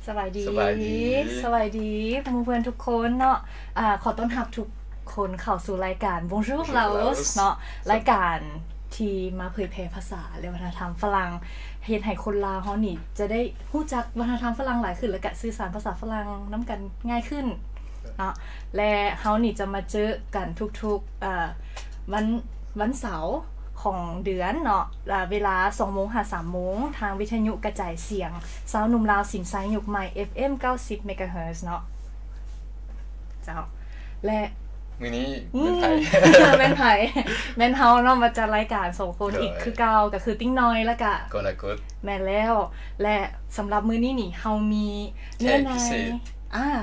สบายดีสบายดีหมู่เพื่อนทุกคนเนาะขอต้อนรับทุกคนเข้าสู่รายการ Bonjour Laos เนาะรายการที่มาเผยแพร่ภาษาและวัฒนธรรมฝรั่งเฮ็ดให้คนลาวเฮานี่จะได้รู้จักวัฒนธรรมฝรั่งหลายขึ้นและก็สื่อสารภาษาฝรั่งนำกันง่ายขึ้นเนาะและเฮานี่จะมาเจอกันทุกๆวันเสาร์ของเดือนเนาะเวลา 2:00 น. ถึง 3:00 น. ทางวิทยุกระจายเสียงสาวหนุ่มลาวสินไซยุคใหม่ FM 90 เมกะเฮิรตซ์เนาะเจ้าและมื้อนี้เป็นไผเป็นไผแม่นเฮาเนาะมาจัดรายการ2คนอีกคือเก่าก็คือติ้งน้อยแล้วก็ก็ละกดแม่นแล้วและสำหรับมื้อนี้นี่เฮามีเนื้อใน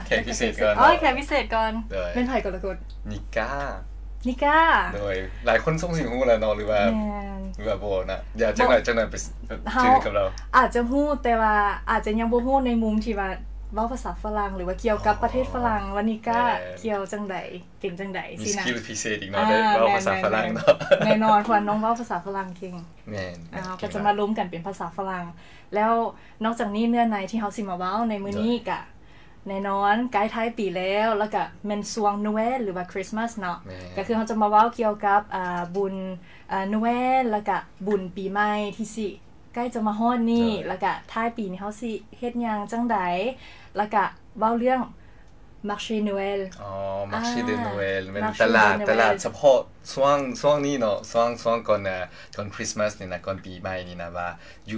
แขกพิเศษก่อนแขกพิเศษก่อนเป็นไผก็ละกดนิก้าโดยหลายคนส่งสิฮู้แล้วเนาะหรือว่าบ่นะอย่าจังได๋ไปชื่อกับเราอาจจะฮู้แต่ว่าอาจจะยังบ่ฮู้ในมุมที่ว่าเว้าภาษาฝรั่งหรือว่าเกี่ยวกับประเทศฝรั่งว่านิก้าเกี่ยวจังได๋เป็นจังได๋สินะมีสกิลพิเศษอีกเนาะได้เว้าภาษาฝรั่งเนาะแน่นอนเพราะน้องเว้าภาษาฝรั่งเก่งแม่นก็จะมาร่วมกันเป็นภาษาฝรั่งแล้วนอกจากนี้เนื้อในที่เฮาสิมาเว้าในมื้อนี้ก็แน่นอนใกล้ท้ายปีแล้วก็แม่นช่วงโนเวลหรือว่าคริสต์มาสเนาะก็คือเฮาจะมาเว้าเกี่ยวกับบุญโนเวลแล้วก็บุญปีใหม่ที่สิใกล้จะมาฮอดนี้แล้วก็ท้ายปีนี้เฮาสิเฮ็ดหยังจังได๋แล้วก็เว้าเรื่องMarché Noël Marché de Noël มันตลาดเฉพาะช่วงนี้เนาะช่วงก่อนคริสต์มาสนี่นะก่อนปีใหม่นี่นะว่าอ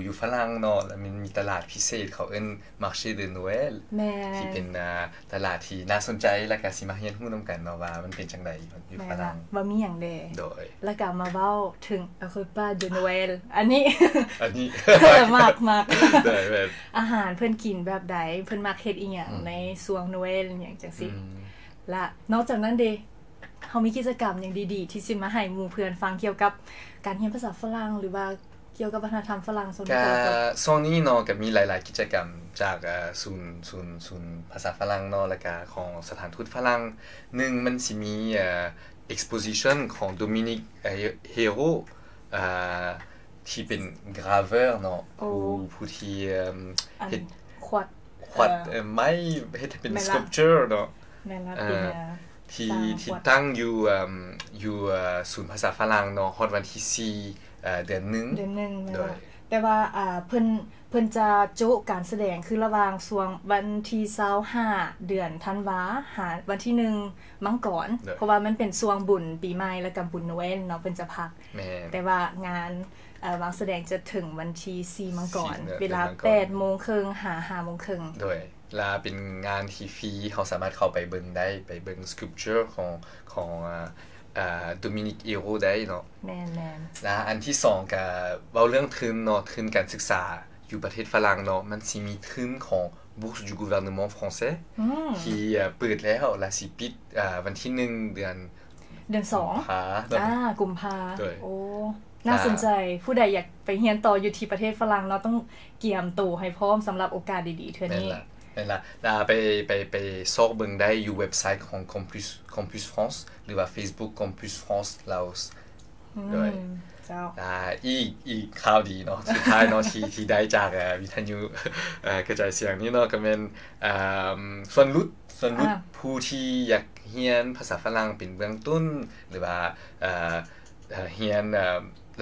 ยู่ฝรั่งเนาะแล้วมันมีตลาดพิเศษเขาเอิ้น Marché de Noël ที่เป็นตลาดที่น่าสนใจแล้วก็สิมาเรียนรู้นำกันเนาะว่ามันเป็นจังได๋อยู่ฝรั่งว่ามีหยังแดโดยแล้วก็มาเว้าถึงRepas de Noël อันนี้มากได้อาหารเพิ่นกินแบบใดเพิ่นมักเฮ็ดอีหยังในช่วงโนเวลอย่างจังซี่และนอกจากนั้นเด้เฮามีกิจกรรมอย่างดีๆที่สิมาให้หมู่เพื่อนฟังเกี่ยวกับการเรียนภาษาฝรั่งหรือว่าเกี่ยวกับวัฒนธรรมฝรั่งส่วนนี้เนาะก็มีหลายๆกิจกรรมจากศูนย์ภาษาฝรั่งเนาะแล้วก็ของสถานทูตฝรั่ง1มันสิมีexposition ของ Dominique Hero ที่เป็น graveur เนาะผู้ที่เฮ็ดขวดไม่เฮ็ดเป็น sculpture เนาะแม่นล่ะเป็นที่ตั้งอยู่ศูนย์ภาษาฝรั่งเนาะฮอดวันที่4เดือน1โดยแต่ว่าเพิ่นจะโจะการแสดงคือระหว่างช่วงวันที่25เดือนธันวาหาวันที่1มังกรเพราะว่ามันเป็นช่วงบุญปีใหม่และก็บุญโนเวลเนาะเพิ่นจะพักแต่ว่างานวางแสดงจะถึงวันที่4มังกรเวลา 8:30 น. ถึง 5:30 น. โดยลาเป็นงานที่ฟรีเขาสามารถเข้าไปเบิ่งได้ไปเบิ่ง sculpture ของDominique Hero ได้เนาะแม่นๆแล้วอันที่2ก็เว้าเรื่องทุนเนาะทุนการศึกษาอยู่ประเทศฝรั่งเนาะมันสิมีทุนของ Bourse du gouvernement français ที่เปิดแล้วและสิปิดวันที่1เดือน2กุมภาโอ้น่าสนใจผู้ใดอยากไปเรียนต่ออยู่ที่ประเทศฝรั่งเนาะต้องเตรียมตัวให้พร้อมสำหรับโอกาสดีๆเทื่อนี้นั่นล่ะไปซอกเบิ่งได้อยู่เว็บไซต์ของ Campus France หรือว่า Facebook Campus France Laos โดยเจ้าอีกข่าวดีเนาะสุดท้ายเนาะที่ได้จากวิทยุกระจายเสียงนี่เนาะก็เป็นส่วนลดผู้ที่อยากเรียนภาษาฝรั่งเป็นเบื้องต้นหรือว่าเรียน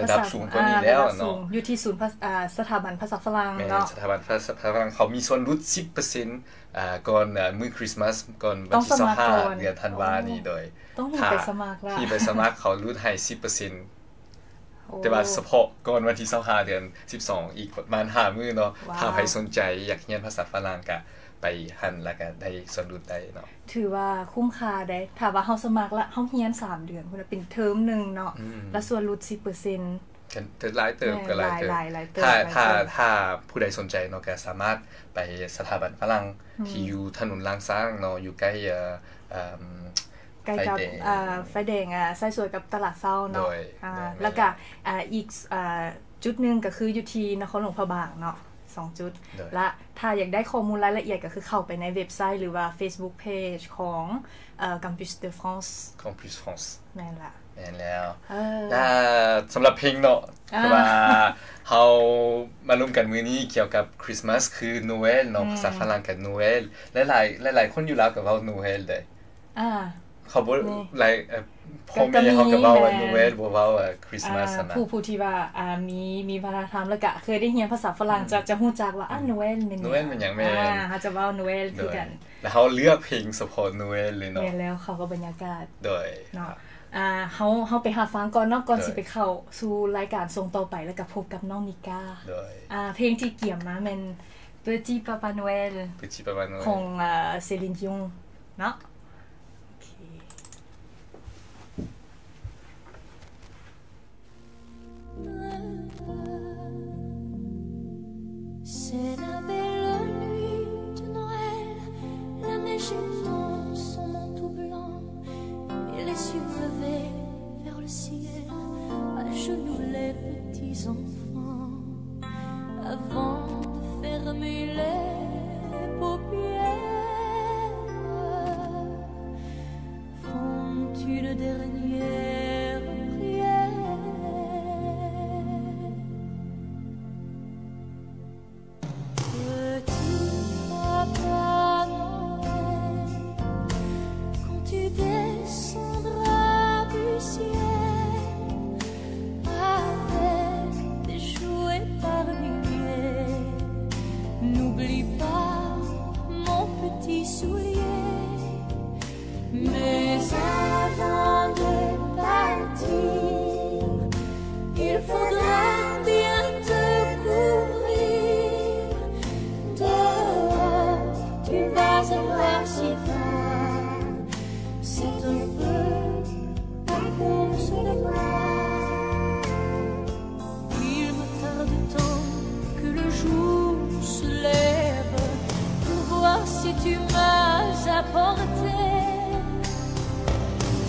ระดับสูงกว่านี้แล้วเนาะอยู่ที่ศูนย์สถาบันภาษาฝรั่งเนาะสถาบันภาษาฝรั่งเขามีส่วนลด 10% ก่อนมื้อคริสต์มาสก่อนวันที่25เดือนธันวาคมนี้โดยต้องไปสมัครล่ะที่ไปสมัครเขาลดให้ 10% แต่ว่าเฉพาะก่อนวันที่25เดือน12อีกประมาณ5มื้อเนาะถ้าใครสนใจอยากเรียนภาษาฝรั่งก็ไปหันแล้วก็ได้ส่วนลดได้เนาะถือว่าคุ้มค่าได้ถ้าว่าเฮาสมัครแล้วเฮาเรียน3เดือนพุ่นเป็นเทอมนึงเนาะแล้วส่วนลด 10% กันหลายเติมก็หลายเติมถ้าผู้ใดสนใจเนาะก็สามารถไปสถาบันฝรั่งที่อยู่ถนนลางซ้างเนาะอยู่ใกล้ใกล้กับไฟแดงไส้สวยกับตลาดเช้าเนาะแล้วก็อีกจุดนึงก็คืออยู่ที่นครหลวงพระบางเนาะ2จุดและถ้าอยากได้ข้อมูลรายละเอียดก็คือเข้าไปในเว็บไซต์หรือว่า Facebook Page ของ Campus de France แม่นล่ะแม่นแล้วสำหรับเพลงเนาะว่าเฮา มาร่วมกันมื้อนี้เกี่ยวกับคริสต์มาสคือโนเอลเนาะภาษาฝรั่งกับโนเอลหลายคนอยู่แล้วก็เว้าโนเอลได้เขาบ่หลายพ่อแม่เขาก็เว้าโนเอลบ่เว้าคริสต์มาสนะผู้ที่ว่ามีวัฒนธรรมแล้วก็เคยได้เรียนภาษาฝรั่งจะฮู้จักว่าโนเอลเป็นหยังแม่เขาจะเว้าโนเอลคือกันแล้วเขาเลือกเพลงเฉพาะโนเอลเลยเนาะแล้วเขาก็บรรยากาศโดยเนาะเฮาไปหาฟังก่อนเนาะก่อนสิไปเข้าสู่รายการส่งต่อไปแล้วก็พบกับน้องมิก้าเพลงที่เกี่ยมมาแม่น Petit Papa Noël ของCéline Dion เนาะC'est la belle nuit de Noël, la neige étend son manteau blanc et les yeux levés vers le ciel, à genoux les petits enfants, avant de fermer les paupières, font une dernière prière. Petit Papa Noël, quand tu descendras du ciel avec des jouets par milliers, n'oublie pas mon petit soulier. Mais avant de partir, il faudra bien te couvrir. Dehors, tu vas avoir si froid. C'est un peu à cause de moi. Il me tarde tant que le jour se lève pour voir si tu m'as apporté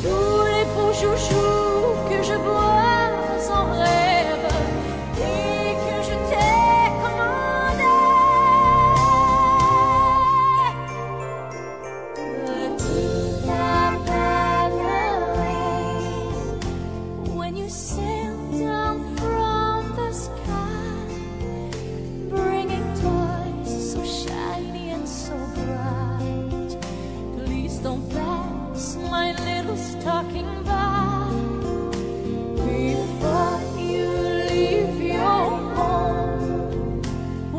tous les beaux joujoux que je vois en rêve et que je t'ai commandé. Petit Papa Noël, when you sail down from the sky, bringing toys so shiny and so bright, please don't pass my little stocking by before you leave your home.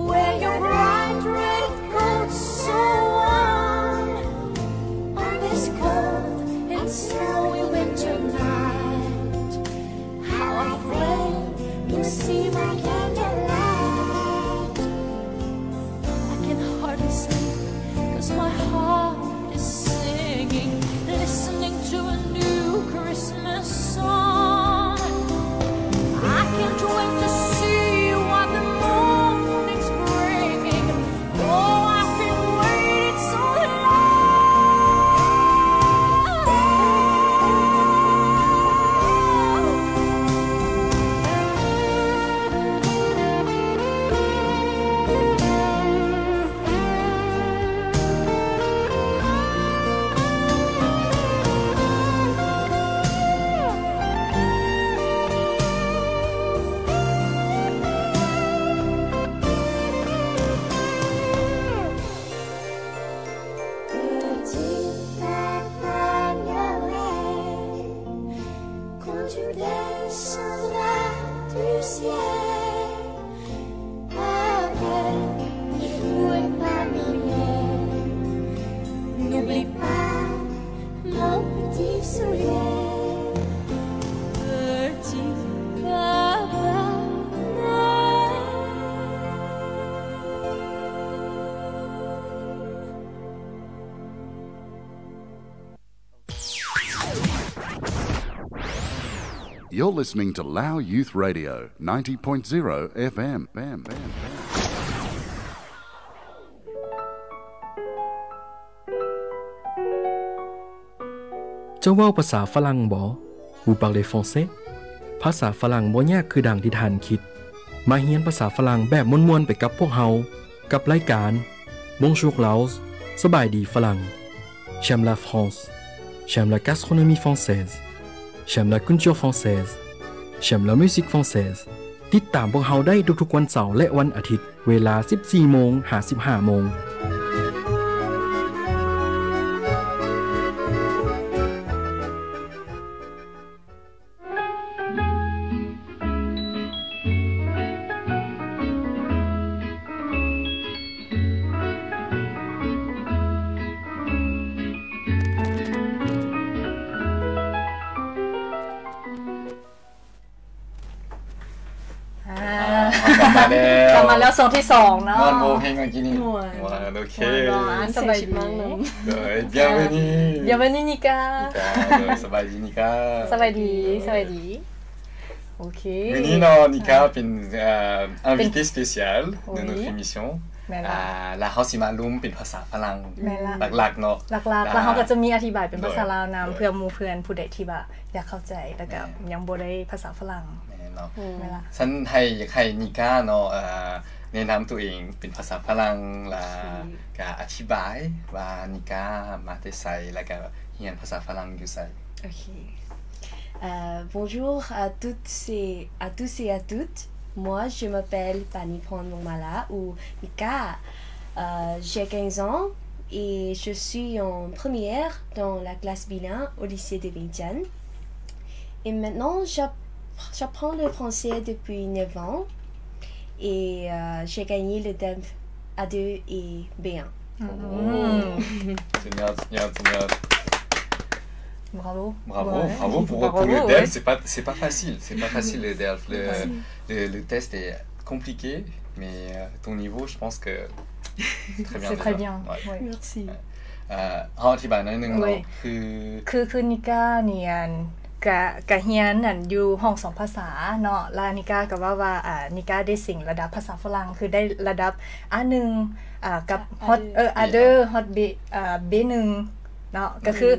Wear your bright red coat so warm on this cold and snowy winter night. How I pray you see my candlelight. I can hardly sleep 'cause my heart is singing, listening to a new Christmas song. I can't wait to see what the morning's bringing. Oh, I've been waiting so Petit Papa Noël, quand tu descendras du ciel avec des jouets par milliers, n'oublie pas mon petit soulier. Petit Papa Noël. You're listening to Lao Youth Radio, 90.0 FM. เจ้าเว้าภาษาฝรั่งบ่ Vous parlez français ภาษาฝรั่งบ่ยากคือดังที่ท่านคิดมาเรียนภาษาฝรั่งแบบม่วนๆไปกับพวกเฮากับรายการ Bonjour Laos สบายดีฝรั่ง J'aime la France J'aime la gastronomie française J'aime la culture française J'aime la musique française ติดตามพวกเฮาได้ทุกๆวันเสาร์และวันอาทิตย์เวลา 14:55 น. กลับมาแล้วโซนที่2เนาะ Mon mot hang en Guinée. Voilà, ok. สบายดี Bienvenue. Bienvenue Nika. Ça va, Nika. สบายดีโอเค Venez, non, Nika, invité spécial de notre émission. แม่นละ La House Malum เป็นภาษาฝรั่ง แม่นละ หลักๆเนาะ หลักๆแล้วเขาก็จะมีอธิบายเป็นภาษาลาวนำเพื่อหมู่เพื่อนผู้ใดที่แบบอยากเข้าใจแล้วก็ยังบ่ได้ภาษาฝรั่ง เนาะ แม่นละ ฉันให้นิก้าเนาะแนะนำตัวเองเป็นภาษาฝรั่งแล้วก็อธิบายว่านิก้ามาแต่ไสแล้วก็เรียนภาษาฝรั่งอยู่ไส Ok. Bonjour à tous et à toutes. Moi, je m'appelle Pani Prandongmala ou Mika. J'ai 15 ans et je suis en première dans la classe bilingue au lycée de Vientiane. Et maintenant, j'apprends le français depuis 9 ans et j'ai gagné le DEM A2 et B1. Génial. Bravo Pour le DELF, c'est pas facile. C'est pas facile le DELF. Le test est compliqué, mais ton niveau, je pense que très bien. C'est très bien. Ouais. Merci. อธิบายหน่อยนึงเนาะคือนิก้าเนี่ยกะเฮียนนั่นอยู่ห้อง2ภาษาเนาะแล้วนิก้าก็ว่านิก้าได้สิ่งระดับภาษาฝรั่งคือได้ระดับ A1 กับ hot A2 hot B1 เนาะก็คือ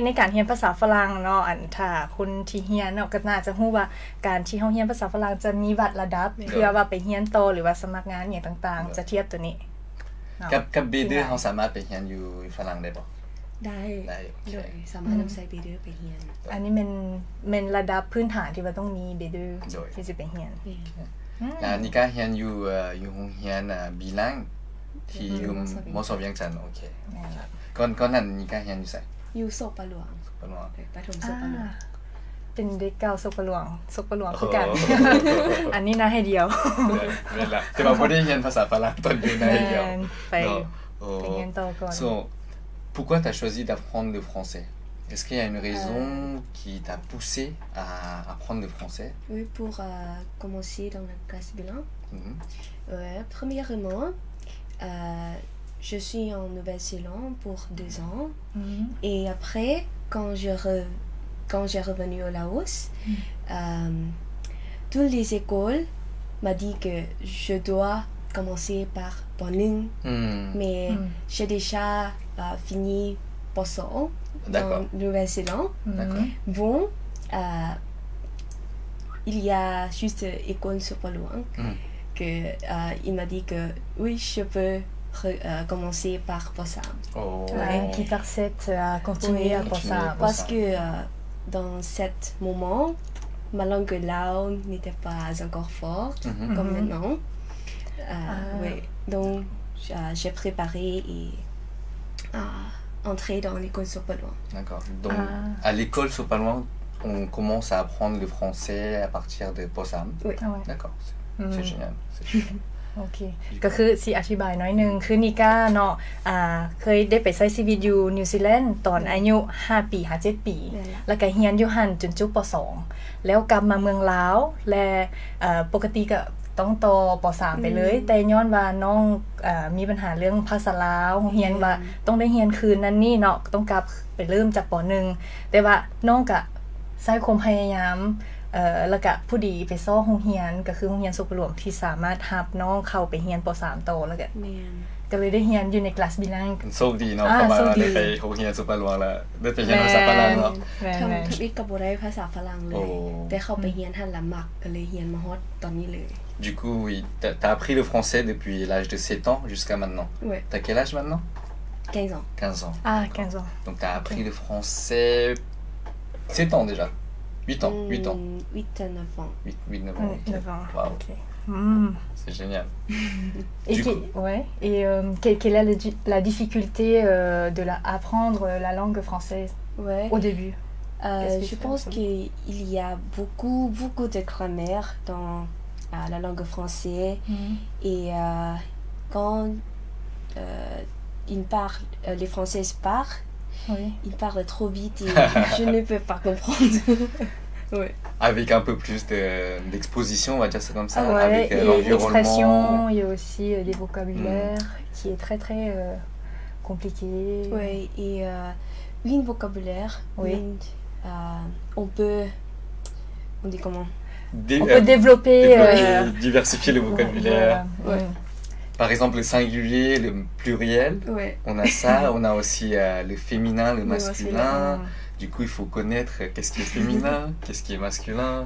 ในการเรียนภาษาฝรั่งเนาะถ้าคนที่เรียนเนาะก็น่าจะรู้ว่าการที่เฮาเรียนภาษาฝรั่งจะมีวัดระดับเพื่อว่าไปเรียนต่อหรือว่าสมัครงานอย่างต่างๆจะเทียบตัวนี้กับ B2 เฮาสามารถไปเรียนอยู่ฝรั่งได้บ่ได้เลยสามารถนำใส่ B2 ไปเรียนอันนี้เป็นระดับพื้นฐานที่ว่าต้องมี B2 ที่จะไปเรียนแล้วนิก้าเรียนอยู่โรงเรียนบิลังที่อยู่มอสเวียงจันทน์โอเคก่อนนั้นนิก้าเรียนอยู่ไสอยู่โศกปะหลวงประถมโศกปะหลวงเป็นเด็กเก่าโศกปะหลวงคือกันอันนี้นะให้เดียวนั่นแหละแต่ว่าบ่ได้เรียนภาษาฝรั่งตอนอยู่ในเดียวไปเรียนต่อก่อน Pourquoi tu as choisi d'apprendre le français? Est-ce qu'il y a une raison qui t'a poussé à apprendre le français? Oui, pour commencer dans la classe bilingue. Premièrement, je suis en Nouvelle-Zélande pour 2 ans. Et après, quand j'ai revenu au Laos, toutes les écoles m'ont dit que je dois commencer par Bonung. Mais j'ai déjà fini Poso dans Nouvelle-Zélande. Bon, il y a juste école sur pas loin que il m'a dit que oui, je peux commencer par Possam. Qui t'accepte à continuer à Possam. Parce que dans ce moment, ma langue lao n'était pas encore forte comme maintenant. Oui, donc j'ai préparé et entrer dans l'école sur pas loin. D'accord. Donc à l'école sur pas loin, on commence à apprendre le français à partir de Possam. Oui. D'accord. C'est génial. โอเคก็คือสิอธิบายน้อยนึงคือนิก้าเนาะเคยได้ไปใช้ชีวิตอยู่นิวซีแลนด์ตอนอายุ5 ปี7 ปีแล้วก็เรียนอยู่หั่นจนจบป.2 แล้วกลับมาเมืองลาวและปกติก็ต้องต่อป.3 ไปเลยแต่ย้อนว่าน้องมีปัญหาเรื่องภาษาลาวเรียนว่าต้องได้เรียนคืนนั้นนี่เนาะต้องกลับไปเริ่มจากป.1 แต่ว่าน้องก็ใช้ความพยายามแล้วก็ผู้ดีไปซ้อโรงเรียนก็คือโรงเรียนสุขหลวงที่สามารถรับน้องเข้าไปเรียนป.3 โตแล้วก็เลยได้เรียนอยู่ในคลาสบิลังโชคดีเนาะเพราะว่าได้ไปโรงเรียนสุขหลวงแล้วได้ไปเรียนภาษาฝรั่งเนาะทำอีกก็บ่ได้ภาษาฝรั่งเลยแต่เข้าไปเรียนหั่นละมักก็เลยเรียนมาฮอดตอนนี้เลย Du coup, oui, t'as appris le français depuis l'âge de 7 ans jusqu'à maintenant. Ouais. T'as quel âge maintenant? 15 ans. 15 ans. 15 ans. Donc t'as appris le français 7 ans déjà. 8 ans. 8 à 9 ans. 8-9 ans. 9 ans. Waouh. Ok. C'est génial. Et, quelle est la difficulté de apprendre la langue française Ouais. au début? Je pense qu'il y a beaucoup de grammaire dans la langue française. Et quand les Françaises parlent, ils parlent trop vite et je ne peux pas comprendre. Ouais. Avec un peu plus d'exposition, on va dire ça comme ça, avec et l'environnement. l'expression, il y a aussi des vocabulaires qui est très très compliqué. Oui, et une vocabulaire, on peut... On dit comment? On peut développer... diversifier le vocabulaire. Par exemple, le singulier, le pluriel, on a ça. On a aussi le féminin, le masculin. Du coup, il faut connaître qu'est-ce qui est féminin, qu'est-ce qui est masculin.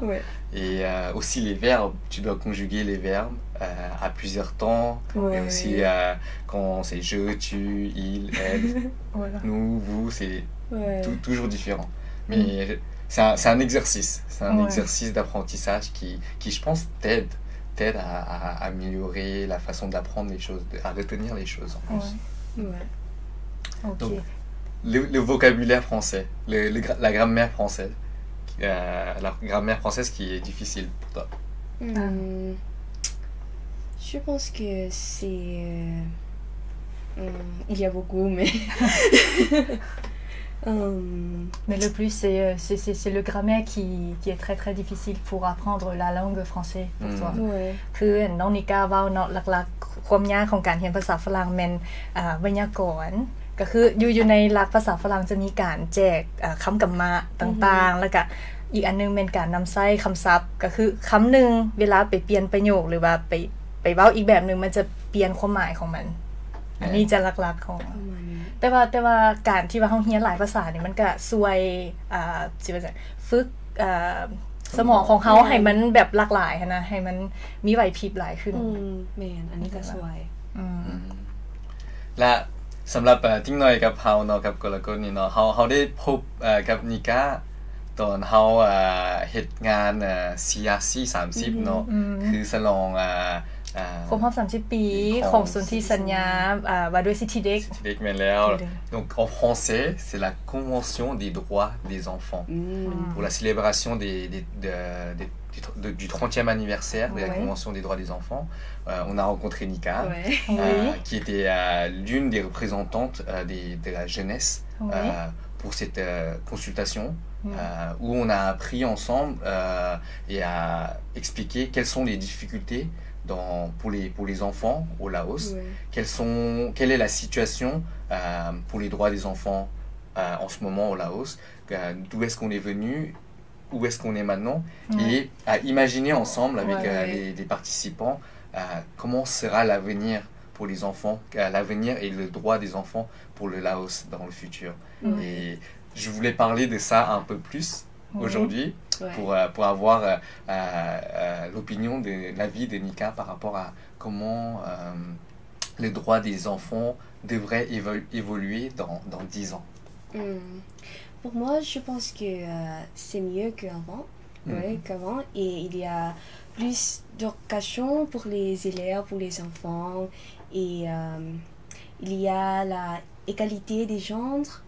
Et aussi les verbes. Tu dois conjuguer les verbes à plusieurs temps. Et aussi quand c'est je, tu, il, elle, nous, vous, c'est toujours différent. Mais c'est un exercice. C'est un exercice d'apprentissage qui, je pense, t'aide à améliorer la façon d'apprendre les choses, à retenir les choses en plus. Ok. Donc, le vocabulaire français, la grammaire française, la grammaire française qui est difficile pour toi. Je pense que c'est... il y a beaucoup, mais... Mais le plus, c'est le grammaire qui est très très difficile pour apprendre la langue française pour toi. คือน้องนิก้าว่าเนาะหลักๆความยากของการเรียนภาษาฝรั่งแม่นไวยากรณ์ก็คืออยู่ในหลักภาษาฝรั่งจะมีการแจกคำกรรมะต่างๆแล้วก็อีกอันนึงเป็นการนำใช้คำศัพท์ก็คือคำหนึ่งเวลาไปเปลี่ยนประโยคหรือว่าไปเว้าอีกแบบนึงมันจะเปลี่ยนความหมายของมันอันนี้จะหลักๆของแต่ว่าการที่ว่าเฮาเรียนหลายภาษานี่มันก็ช่วยสิว่าจังฝึกสมองของเฮาให้มันแบบหลากหลายนะให้มันมีไหวพริบหลายขึ้นแม่นอันนี้ก็ช่วยและสำหรับทิ้งหน่อยกับเฮาเนาะกับกลกลนี่เนาะเฮาได้พบกับนิก้าตอนเฮาเฮ็ดงานCRC 30เนาะคือฉลองครบรอบ30 ปีของสนธิสัญญาว่าด้วยสิทธิเด็กแม่นแล้ว Donc en français c'est la Convention des droits des enfants pour la célébration du 30e anniversaire de la Convention des droits des enfants. On a rencontré Nika qui était l'une des représentantes de la jeunesse pour cette consultation où on a appris ensemble et a expliqué quelles sont les difficultés pour les enfants au Laos, quelle est la situation pour les droits des enfants en ce moment au Laos, d'où est-ce qu'on est venu, où est-ce qu'on est maintenant, et à imaginer ensemble avec les participants comment sera l'avenir pour les enfants, l'avenir et le droit des enfants pour le Laos dans le futur. Et je voulais parler de ça un peu plus aujourd'hui pour avoir l'opinion de l'avis de Nika par rapport à comment les droits des enfants devraient évoluer dans 10 ans. Pour moi, je pense que c'est mieux qu'avant. Qu'avant. Et il y a plus d'occasions pour les élèves, pour les enfants. Et il y a la égalité des genres.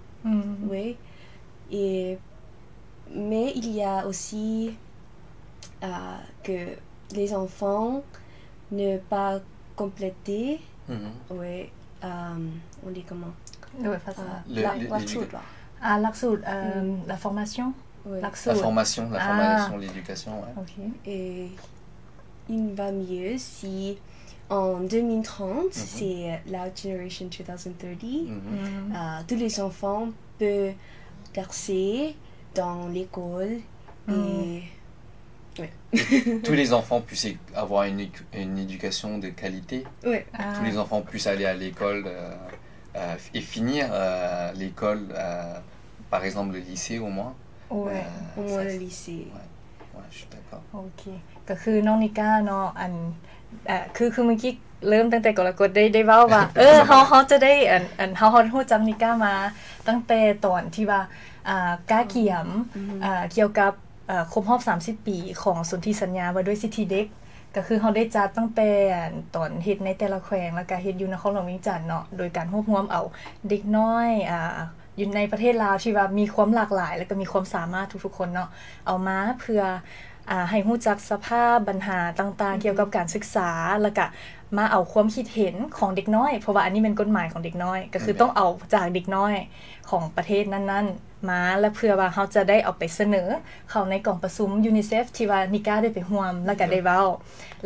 Mais il y a aussi que les enfants ne pas compléter. On dit comment? La formation. La formation, l'éducation. Et il va mieux si en 2030, c'est la Generation 2030, tous les enfants peuvent verser dans l'école et tous les enfants puissent avoir une éducation de qualité. Tous les enfants puissent aller à l'école et finir l'école, par exemple le lycée au moins. Au moins le lycée. Ouais, je suis d'accord. Ok. ก็คือน้องนิก้าเนาะคือเมื่อกี้เริ่มตั้งแต่กรกฎได้เว้าว่าเขาจะได้เขาฮู้จักนิก้ามาตั้งแต่ตอนที่ว่ากล้าเขียมเกี่ยวกับ ครบรอบ30 ปีของสนธิสัญญาว่าด้วยสิทธิเด็กก็คือเขาได้จัดตั้งแต่ตอนเฮ็ดในแต่ละแขวงแล้วก็เฮ็ดอยู่นครหลวงเวียงจันทน์เนาะโดยการรวบรวมเอาเด็กน้อยอยู่ในประเทศลาวที่ว่ามีความหลากหลายแล้วก็มีความสามารถทุกๆคนเนาะเอามาเพื่อให้รู้จักสภาพปัญหาต่างๆเกี่ยวกับการศึกษาแล้วก็มาเอาความคิดเห็นของเด็กน้อยเพราะว่าอันนี้เป็นกฎหมายของเด็กน้อยก็คือต้องเอาจากเด็กน้อยของประเทศนั้นๆมาและเพื่อว่าเขาจะได้เอาไปเสนอเข้าในกล่องประชุมยูนิเซฟที่ว่านิก้าได้ไปร่วมแล้วก็ได้เว้า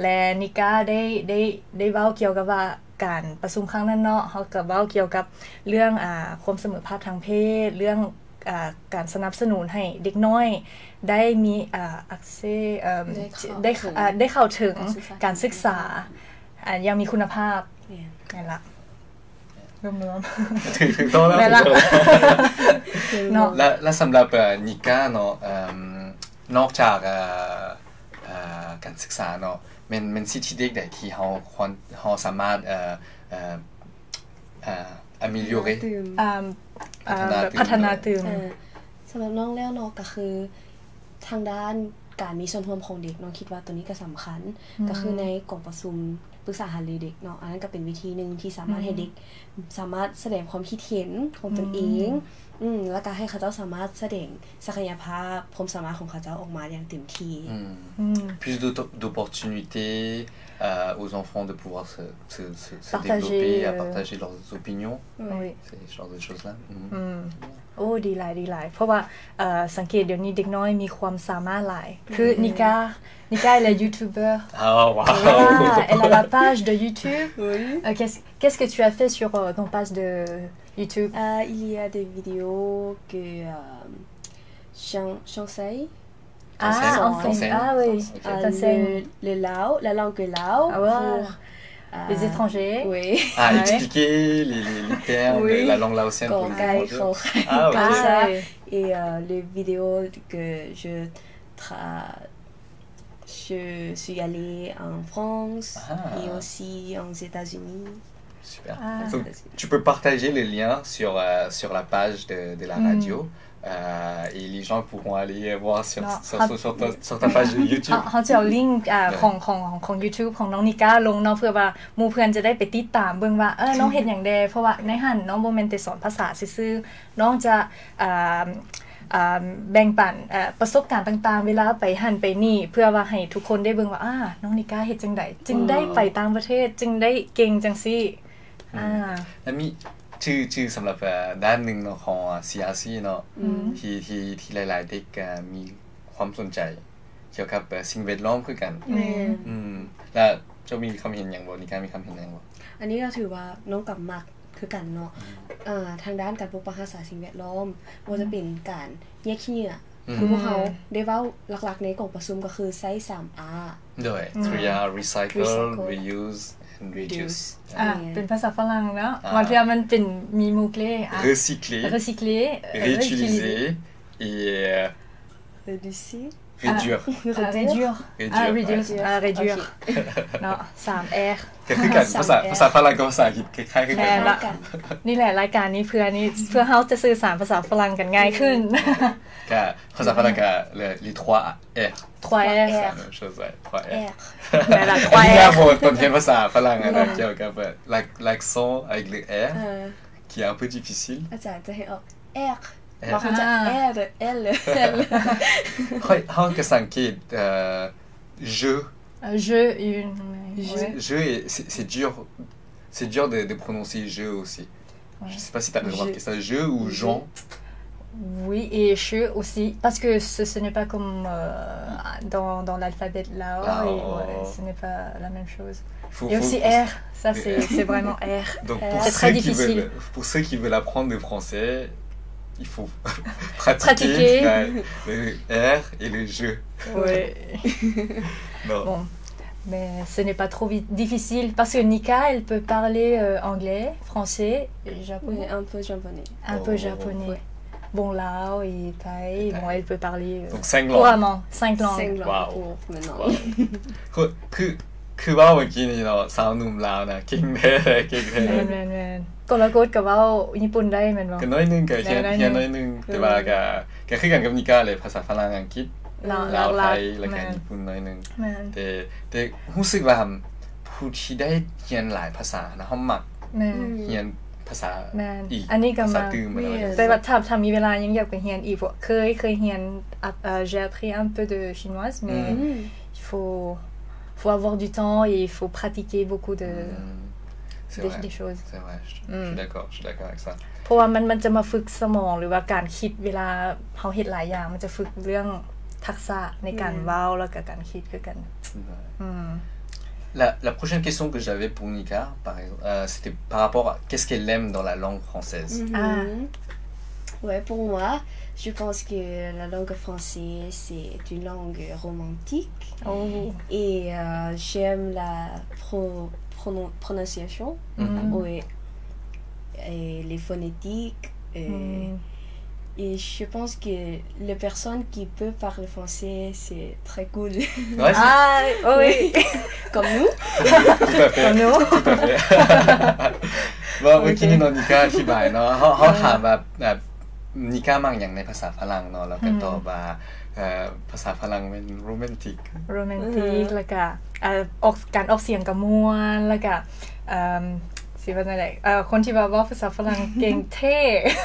และนิก้าได้เว้าเกี่ยวกับว่าการประชุมครั้งนั้นเนาะเขาก็เว้าเกี่ยวกับเรื่องความเสมอภาคทางเพศเรื่องการสนับสนุนให้เด็กน้อยได้มีaccess ได้เข้าถึงการศึกษายังมีคุณภาพนั่นละรวมๆถึงโตแล้วเนาะและสำหรับนิก้าเนาะนอกจากการศึกษาเนาะมันสิทธิเด็กได้ที่เขาสามารถaméliorer พัฒนาตื่มสำหรับน้องแล้วเนาะก็คือทางด้านการมีส่วนร่วมของเด็กน้องคิดว่าตัวนี้ก็สำคัญก็คือในกล่องประชุมปรึกษาหารือเด็กเนาะอันนั้นก็เป็นวิธีนึงที่สามารถให้เด็กสามารถแสดงความคิดเห็นของตนเองแล้วก็ให้เขาเจ้าสามารถแสดงศักยภาพความสามารถของเขาเจ้าออกมาอย่างเต็มที่ plus d'opportunités aux enfants de pouvoir se développer, à partager leurs opinions, ce genre de choses-là. โอ้ดีหลายเพราะว่าสังเกตเดี๋ยวนี้เด็กน้อยมีความสามารถหลายคือนิก้าelle est youtubeur. Oh wow. Elle a la page de YouTube. Oui. Qu'est-ce que tu as fait sur ton page de YouTube? Il y a des vidéos que j'enseigne. Enseigne. Ah oui. Le lao, la langue lao pour les étrangers. Oui. Expliquer les termes de la langue laotienne pour les étrangers. Comme ça. Et les vidéos que je suis allée en France et aussi aux États-Unis. Super. Donc, tu peux partager les liens sur la page de la radio. Et les gens pourront aller voir sur ta page de YouTube เขาจะเอาลิงก์ของ YouTube ของน้องนิก้าลงเนาะเพื่อว่าหมู่เพื่อนจะได้ไปติดตามเบิ่งว่าน้องเฮ็ดหยังแดเพราะว่าในหันน้องบ่แม่นแต่สอนภาษาซื่อๆน้องจะแบ่งปันประสบการณ์ต่างๆเวลาไปหันไปนี่เพื่อว่าให้ทุกคนได้เบิ่งว่าน้องนิก้าเฮ็ดจังไดจึงได้ไปต่างประเทศจึงได้เก่งจังซี่แล้วมีชื่อสำหรับด้านหนึ่งเนาะของ CRC เนาะที่หลายๆเด็กมีความสนใจเกี่ยวกับสิ่งแวดล้อมคือกันแล้วเจ้ามีความเห็นอย่างบ่นิก้ามีความเห็นอย่างบ่อันนี้ก็ถือว่าน้องกับมักคือกันเนาะทางด้านการปกป้องรักษาสิ่งแวดล้อมบ่จะเป็นการแยกขี้เหงื่อคือพวกเขาได้เว้าหลักๆในกล่องประชุมก็คือใช้ 3R ด้วย 3R recycle reuse and reduce เป็นภาษาฝรั่งเนาะบางทีมันเป็นมีมูเล่recycler réutiliser et réduireเนาะ 3R ก็คือกันภาษาฝรั่งกับภาษาอังกฤษคล้ายๆกันนี่แหละรายการนี้เพื่อเฮาจะสื่อสารภาษาฝรั่งกันง่ายขึ้นก็ภาษาฝรั่งก็les 3R 3R c'est la même chose ouais 3R นั่นล่ะ 3R นี่ครับผมตอนเรียนภาษาฝรั่งนะเกี่ยวกับl'accent avec le R qui est un peu difficile อาจารย์จะให้ออก R บางคนจะ R L เขาก็สังเกตje c'est dur de prononcer je aussi je sais pas si tu as remarqué ça je ou Jean oui et je aussi parce que ce n'est pas comme dans l'alphabet là ce n'est pas la même chose et aussi R ça c'est vraiment R donc c'est très difficile pour ceux qui veulent apprendre le français il faut pratiquer le R et le je oui bon mais ce n'est pas trop difficile parce que Nika elle peut parler anglais, français et japonais. Oui, un peu japonais. Bon lao et thaï, bon elle peut parler donc 5 langues. Couramment, 5 langues. 5 langues pour maintenant. คือว่าเมื่อกี้นี่เนาะสาวหนุ่มลาวนะเก่งแท้แม่นก็ละกดก็เว้าญี่ปุ่นได้แม่นบ่ก็น้อยนึงก็เฮียน้อยนึงแต่ว่าก็คือกันกับนิก้าเลยภาษาฝรั่งอังกฤษ เนาะ ลาวไท หลัก ย ๆ แล้วก็ แม่น ญี่ปุ่นหน่อยหนึง แม่น แต่รู้สึกว่าผู้ที่ได้เรียนหลายภาษานะเฮามัก แม่น เรียนภาษา แม่น อีก อันนี้ก็ ภาษา มา ตื่นมาแล้ว แต่ว่าถ้ามีเวลายังอยากไปเรียนอีกเพราะเคยเรียนj'ai appris un peu de chinoise mais il faut avoir du temps et il faut pratiquer beaucoup de C'est vrai. des choses C'est vrai, je suis d'accord avec ça. เพราะว่ามันจะมาฝึกสมองหรือว่าการคิดเวลาเฮาเฮ็ดหลายอย่างมันจะฝึกเรื่องทักษะในการเว้าแล้วก็การคิดคือกัน La prochaine question que j'avais pour Nika, par exemple, c'était par rapport à qu'est-ce qu'elle aime dans la langue française. Ouais, pour moi, je pense que la langue française, c'est une langue romantique. Oh. Et j'aime la prononciation. Ouais. Et les phonétiques. Et je pense que les personnes qui peuvent parler français, c'est très cool. Ouais, oui. Comme nous. Tout à fait. Comme nous. Tout à fait. เมื่อกี้นี่เนาะนิก้าอธิบายเนาะเขาถามแบบนิก้ามั่งอย่างในภาษาฝรั่งเนาะแล้วก็ตอบว่าภาษาฝรั่งเป็นโรแมนติก โรแมนติกแล้วก็การออกเสียงก็ม่วนแล้วก็สิว่าจังได๋คนที่ว่าภาษาฝรั่งเก่งเท่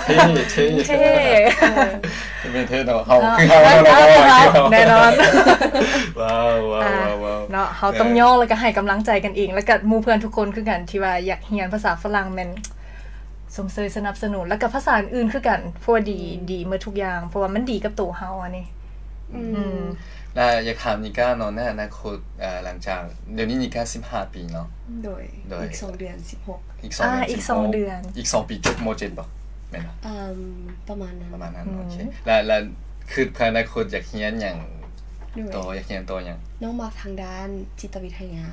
เป็นเท่เนาะเขาคือเขาแน่นอน ว้าวเนาะเขาต้องย่อแล้วก็ให้กำลังใจกันเองแล้วก็หมู่เพื่อนทุกคนคือกันที่ว่าอยากเรียนภาษาฝรั่งแม่นสมเสยสนับสนุนแล้วก็ภาษาอื่นคือกันเพราะว่าดีเมื่อทุกอย่างเพราะว่ามันดีกับตัวเฮาอันนี้แล้วอยากถามนิก้าเนาะในอนาคตหลังจากเดี๋ยวนี้นิก้า15 ปีเนาะโดยอีก2 เดือน16อีก2 เดือนอีก2 ปีจบม.7 ป่ะแม่นบ่ประมาณนั้นโอเคแล้วคือภายในอนาคตอยากเรียนหยังต่ออยากเรียนต่อหยังน้องมักทางด้านจิตวิทยา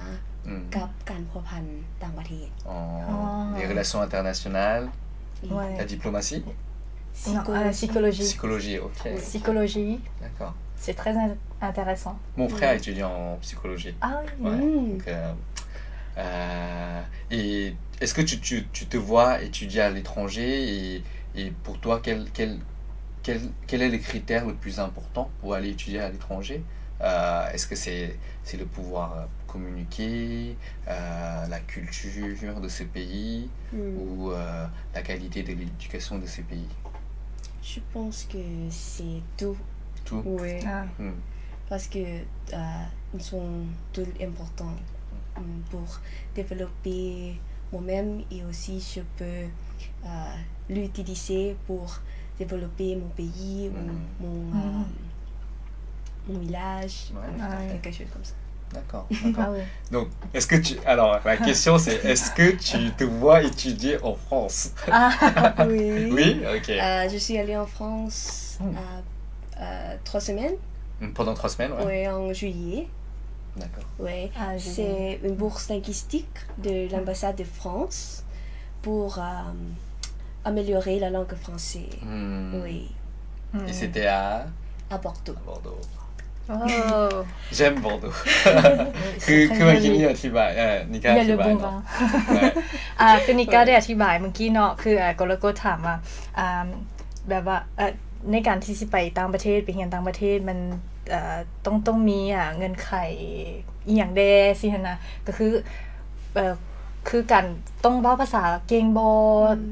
กับการพัวพันต่างประเทศles relations internationales la diplomatie psychologie ok psychologie d'accord c'est très intéressant mon frère étudie en psychologie donc et est-ce que tu te vois étudier à l'étranger et pour toi quel est les critères les plus importants pour aller étudier à l'étranger est-ce que c'est le pouvoir communiquer, la culture de ce pays ou la qualité de l'éducation de ce pays? Je pense que c'est tout. Tout? Oui. Parce que ils sont tous importants pour développer moi-même et aussi je peux l'utiliser pour développer mon pays ou mon village, quelque chose comme ça. D'accord. Donc, est-ce que alors, la question c'est, est-ce que tu te vois étudier en France? Oui. Oui? Ok. Je suis allée en France 3 semaines. Pendant 3 semaines, ouais. Oui, en juillet. D'accord. Oui. C'est une bourse linguistique de l'ambassade de France pour améliorer la langue française. Oui. Et c'était à Bordeaux. À Bordeaux. J'aime Bordeaux คือเมื่อกี้นี่อธิบายนิก้าอธิบายเนาะคือนิก้าได้อธิบายเมื่อกี้เนาะคือกลโกถามว่าแบบว่าในการที่สิไปต่างประเทศไปเรียนต่างประเทศมันต้องมีเงินไขอีหยังแดสิหั่นนะก็คือการต้องเว้าภาษาเก่งบ่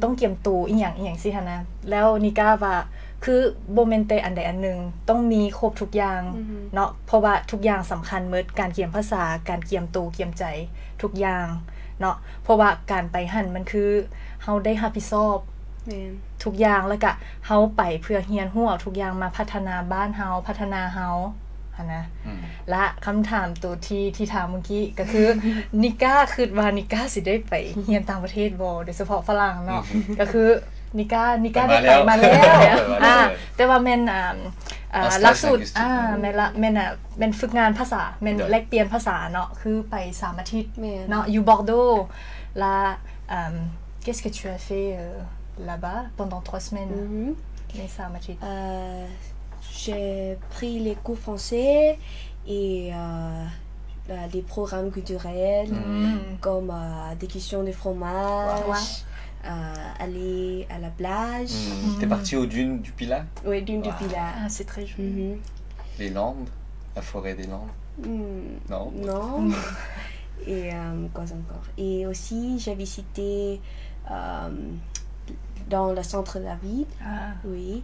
ต้องเตรียมตัวอีหยังสิหั่นนะแล้วนิก้าว่าคือบ่แม่นแต่อันใดอันหนึ่งต้องมีครบทุกอย่างเนาะเพราะว่าทุกอย่างสำคัญหมดการเรียนภาษาการเตรียมตัวเตรียมใจทุกอย่างเนาะเพราะว่าการไปหั่นมันคือเฮาได้รับผิดชอบทุกอย่างแล้วก็เฮาไปเพื่อเรียนรู้ทุกอย่างมาพัฒนาบ้านเฮาพัฒนาเฮาหั่นนะและคำถามตัวที่ถามเมื่อกี้ก็คือนิก้าคิดว่านิก้าสิได้ไปเรียนต่างประเทศบ่โดยเฉพาะฝรั่งเนาะก็คือนิก้าได้ไปมาแล้วแต่ว่าแม่นหลักสูตรแม่นฝึกงานภาษาแม่นแลกเปลี่ยนภาษาเนาะคือไป3 อาทิตย์เนาะอยู่บอร์โดlà qu'est-ce que tu as fait là-bas pendant 3 semaines les 3 อาทิตย์j'ai pris les cours français et les programmes culturels comme des questions de fromage aller à la plage. T'es parti aux dunes du Pilat? Oui, dunes du Pilat. C'est très joli. les Landes, la forêt des Landes. Non. Non. Et quoi encore? Et aussi, j'ai visité dans le centre de la ville, oui,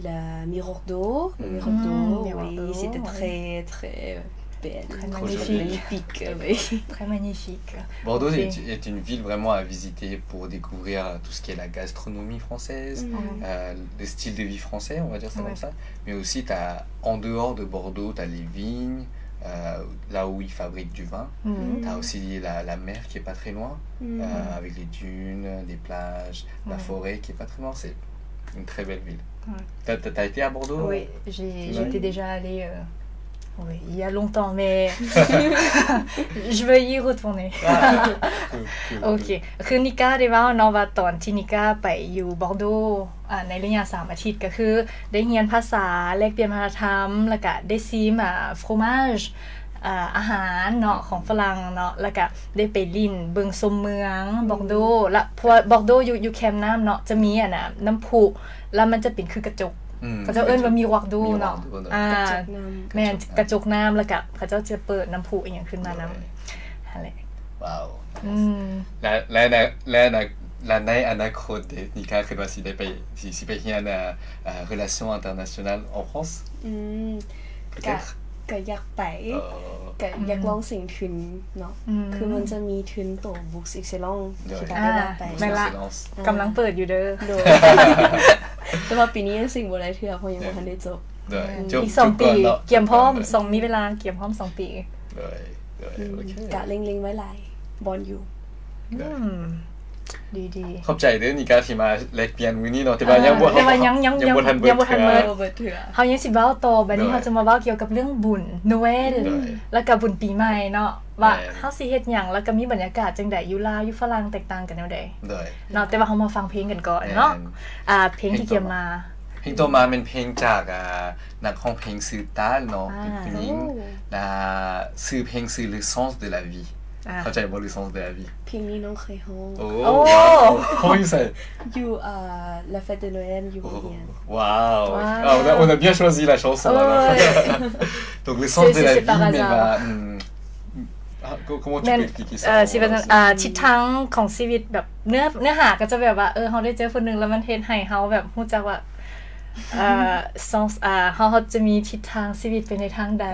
le Miroir d'eau. Le Miroir d'eau, oui, c'était très, très belle. Très magnifique. Oui. Très magnifique. Bordeaux est une ville vraiment à visiter pour découvrir tout ce qui est la gastronomie française, le style de vie français, on va dire ça comme ça. Mais aussi, en dehors de Bordeaux, tu as les vignes, là où ils fabriquent du vin. Tu as aussi la mer qui est pas très loin, avec les dunes, des plages, la forêt qui est pas très loin. C'est une très belle ville. T'as été à Bordeaux? Oui, j'étais déjà allée oui, il y a longtemps, mais je veux y retourner.โอเคคือนิก้าได้ว่าเนาะว่าตอนที่นิก้าไปอยู่บอร์โดในระยะ3 อาทิตย์ก็คือได้เรียนภาษาแลกเปลี่ยนวัฒนธรรมแล้วก็ได้ซิมฟรอมาจอาหารเนาะของฝรั่งเนาะแล้วก็ได้ไปลิ้นเบิ่งชมเมืองบอร์โดและพวกบอร์โดอยู่แคมป์น้ำเนาะจะมีน้ำพุแล้วมันจะเป็นคือกระจกเขาจะเอิ้นว่ามีวักดูเนาะแม่นกระจกน้ำแล้วก็เขาจะเปิดน้ำพุอีกอย่างขึ้นมาน้ำอะไรว้าวและในอนาคตนิก้าคิดว่าสิไปเรียนrelations internationales en France ก็อยากไปก็อยากลองสิ่งทุนเนาะคือมันจะมีทุนตัว Books Excellence ที่ได้ไปไม่ละกำลังเปิดอยู่เด้อแต่ว่าปีนี้สิ่งบ่ได้เทื่อเพราะยังบ่ทันได้จบอีก2 ปีเกี่ยมพร้อมมีเวลาเกี่ยมพร้อม2 ปีกะเล็งๆไว้หลายบอลอยู่ดีขอบใจเด้อนิก้าที่มาแลกเปลี่ยนมื้อนี้เนาะแต่ว่ายังบ่ทันเบิดเทื่อเฮายังสิเว้าต่อบัดนี้เฮาจะมาเว้าเกี่ยวกับเรื่องบุญโนเวลแล้วก็บุญปีใหม่เนาะว่าเฮาสิเฮ็ดหยังแล้วก็มีบรรยากาศจังได๋อยู่ลาวอยู่ฝรั่งแตกต่างกันแนวใดเนาะแต่ว่าเฮามาฟังเพลงกันก่อนเนาะเพลงที่เกี่ยวมาเพลงต่อมาเป็นเพลงจากนักร้องเพลงชื่อตาลเนาะเป็นผู้หญิงชื่อเพลงชื่อ Le Sens de la Vieเข้าใจบ่ Le Sens de la Vie เพลงนี้น้องเคยร้องโอ้ร้องอยู่ไสอยู่ La Fête de Noël อยู่เรียน Waouh on a bien choisi la chanson alors donc Le Sens de la Vie mais comment tu peux expliquer ça สิเป็นทิศทางของชีวิตแบบเนื้อหาก็จะแบบว่าเฮาได้เจอคนนึงแล้วมันเฮ็ดให้เฮาแบบรู้จักว่าsens เฮาจะมีทิศทางชีวิตไปในทางใด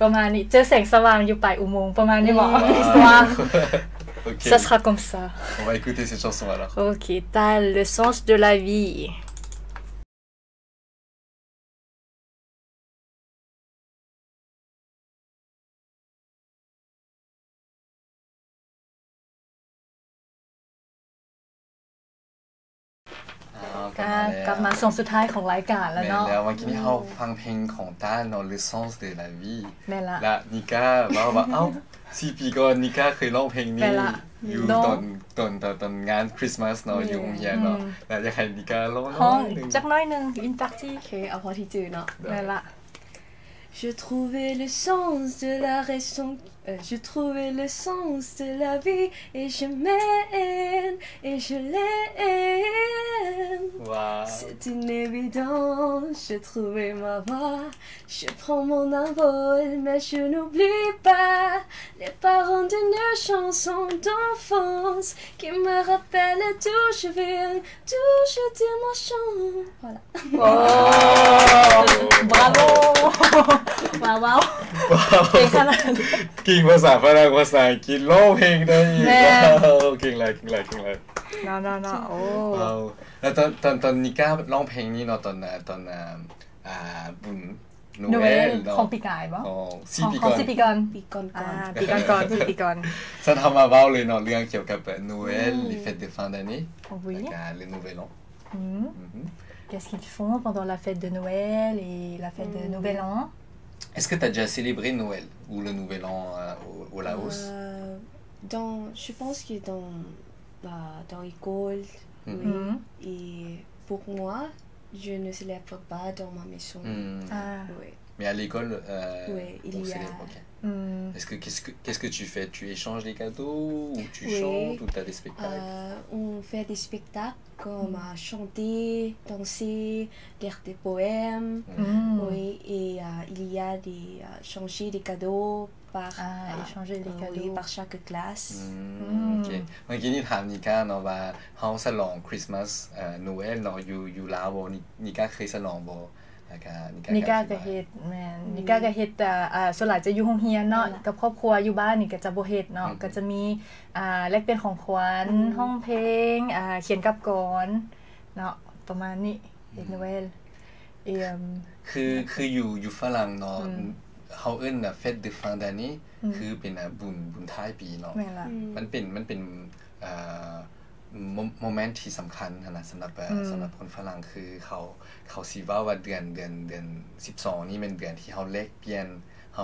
ประมาณนี้เจอแสงสว่างอยู่ปลายอุโมงค์ประมาณนี้บ่ histoire ça sera comme ça on va écouter cette chanson alors OK t'as le sens de la vieกลับมาส่งสุดท้ายของรายการแล้วเนาะแล้วเมื่อกี้เราฟังเพลงของต้าเนาะ Le Sens de la Vie แม่ละและนิก้าว่าเอ้า4 ปีก่อนนิก้าเคยร้องเพลงนี้อยู่ตอนงานคริสต์มาสเนาะอยู่โรงเรียนเนาะแล้วอยากให้นิก้าร้องจักน้อยนึง une partie โอเคเอาพอที่จื้อเนาะแม่ละ Je trouvais le sens de la raison, je trouvais le sens de la vie et je m'aime et je l'aime. Wow. C'est une évidence, je trouvais ma voix, je prends mon envol mais je n'oublie pas les paroles d'une chanson d'enfance qui me rappelle d'où je viens, d'où je t'aime. Voilà. Oh, bravo. ว้าวเก่งขนาดเก่งภาษาฝรั่งภาษาอังกฤษร้องเพลงได้เก่งเลยน่าโอ้แล้วตอนนิก้าร้องเพลงนี้เนาะตอนบุญโนเวลของปีกายบ่ของปีก่อนฉันทำมาเว้าเลยเนาะเรื่องเกี่ยวกับโนเวลles fêtes de fin d'année le nouvel an Qu'est-ce qu'ils font pendant la fête de Noël et la fête de Nouvel An? Est-ce que tu as déjà célébré Noël ou le Nouvel An au Laos? Je pense que dans l'école, oui. Et pour moi, je ne célèbre pas dans ma maison. Oui. Mais à l'école, oui, il y a Qu'est-ce que tu fais? Tu échanges les cadeaux ou tu Oui. chantes ou tu as des spectacles? On fait des spectacles comme chanter, danser, lire des poèmes. Oui, et il y a des changer des cadeaux par échanger les cadeaux oui, par chaque classe. โอเคเมื่อกี้นี่ถามนิก้าเนาะว่าเฮาฉลองคริสต์มาสโนเอลเนาะอยู่ลาวบ่นิก้าเคยฉลองบ่แล้วก็นิก้าก็เฮ็ดแม่นนิก้าก็เฮ็ดแต่ส่วนหลายจะอยู่โรงเรียนเนาะกับครอบครัวอยู่บ้านนี่ก็จะบ่เฮ็ดเนาะก็จะมีแลกเปลี่ยนของขวัญห้องเพลงเขียนกับกรเนาะประมาณนี้เฮ็ดโนเอลคืออยู่ฝรั่งเนาะเฮาเอิ้นน่ะ Fête de fin d'année คือเป็นบุญท้ายปีเนาะมันเป็นโมเมนต์ที่สำคัญนะสำหรับคนฝรั่งคือเขาสิว่าเดือน12นี่เป็นเดือนที่เฮาแลกเปลี่ยนเ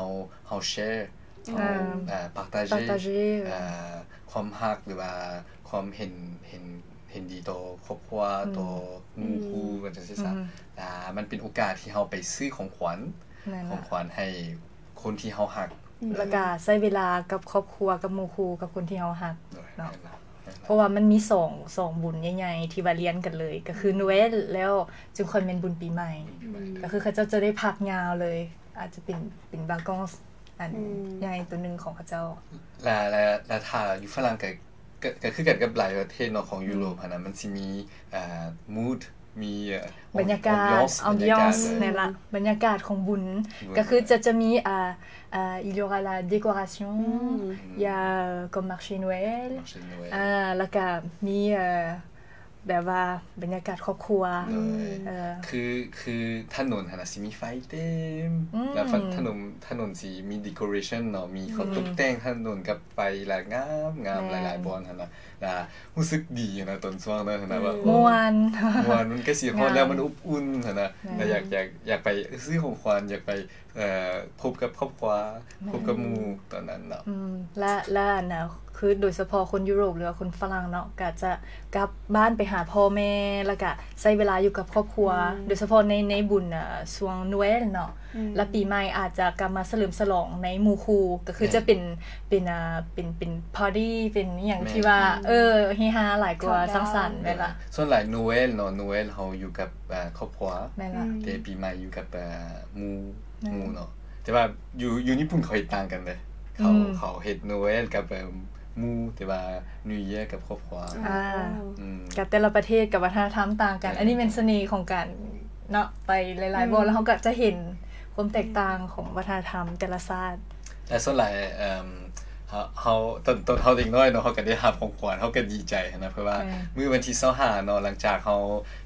ฮาแชร์ปาร์ตาเจความรักหรือว่าความเห็นดีต่อครอบครัวต่อหมู่คู่กันจังซี่ซะมันเป็นโอกาสที่เฮาไปซื้อของขวัญให้คนที่เฮารักแล้วก็ใช้เวลากับครอบครัวกับหมู่คู่กับคนที่เฮารักเนาะเพราะว่ามันมี2บุญใหญ่ๆที่ว่าเรียนกันเลยก็คือโนเอลแล้วจึงค่อยเป็นบุญปีใหม่ก็คือเขาจะได้พักยาวเลยอาจจะเป็นบากอนส์อันใหญ่ตัวนึงของเขาเจ้าและถ้าอยู่ฝรั่งก็คือกันกับหลายประเทศเนาะของยุโรปนะมันสิมีmood มีบรรยากาศ ambiance นั่นล่ะบรรยากาศของบุญก็คือจะมีil y aura la décoration il y a comme marché Noël แล้วก็มีแบบว่าบรรยากาศครอบครัวคือถนนน่ะสิมีไฟเต็มแล้วถนนสิมี decoration เนาะมีเขาตกแต่งถนนกับไฟหลายงามหลายๆบอนหั่นน่ะรู้สึกดีนะตอนช่วงนั้นนะว่าม่วนมันก็สิฮอดแล้วมันอบอุ่นหั่นน่ะแล้วอยากไปซื้อของขวัญอยากไปพบกับครอบครัวพบกับหมู่ตอนนั้นเนาะและนะคือโดยเฉพาะคนยุโรปหรือว่าคนฝรั่งเนาะก็จะกลับบ้านไปหาพ่อแม่แล้วก็ใช้เวลาอยู่กับครอบครัวโดยเฉพาะในบุญช่วงโนเอลเนาะและปีใหม่อาจจะกลับมาเฉลิมฉลองในหมู่คู่ก็คือจะเป็นปาร์ตี้เป็นอย่างที่ว่าเฮฮาหลายกว่าสังสรรค์แม่นล่ะส่วนหลายโนเอลเนาะโนเอลเฮาอยู่กับครอบครัวแม่นล่ะแต่ปีใหม่อยู่กับหมู่เนาะแต่ว่าอยู่ญี่ปุ่นเขาเฮ็ดต่างกันเลยเขาเฮ็ดโนเอลกับหมู่แต่ว่านิวเยียร์กับครอบครัวกับแต่ละประเทศกับวัฒนธรรมต่างกันอันนี้เป็นเสน่ห์ของการเนาะไปหลายๆบ่แล้วเฮาก็จะเห็นความแตกต่างของวัฒนธรรมแต่ละชาติแต่ส่วนหลายเฮาตอนเฮาเด็กน้อยเนาะเฮาก็ได้รับของขวัญเฮาก็ดีใจนะเพราะว่ามื้อวันที่25เนาะหลังจากเฮา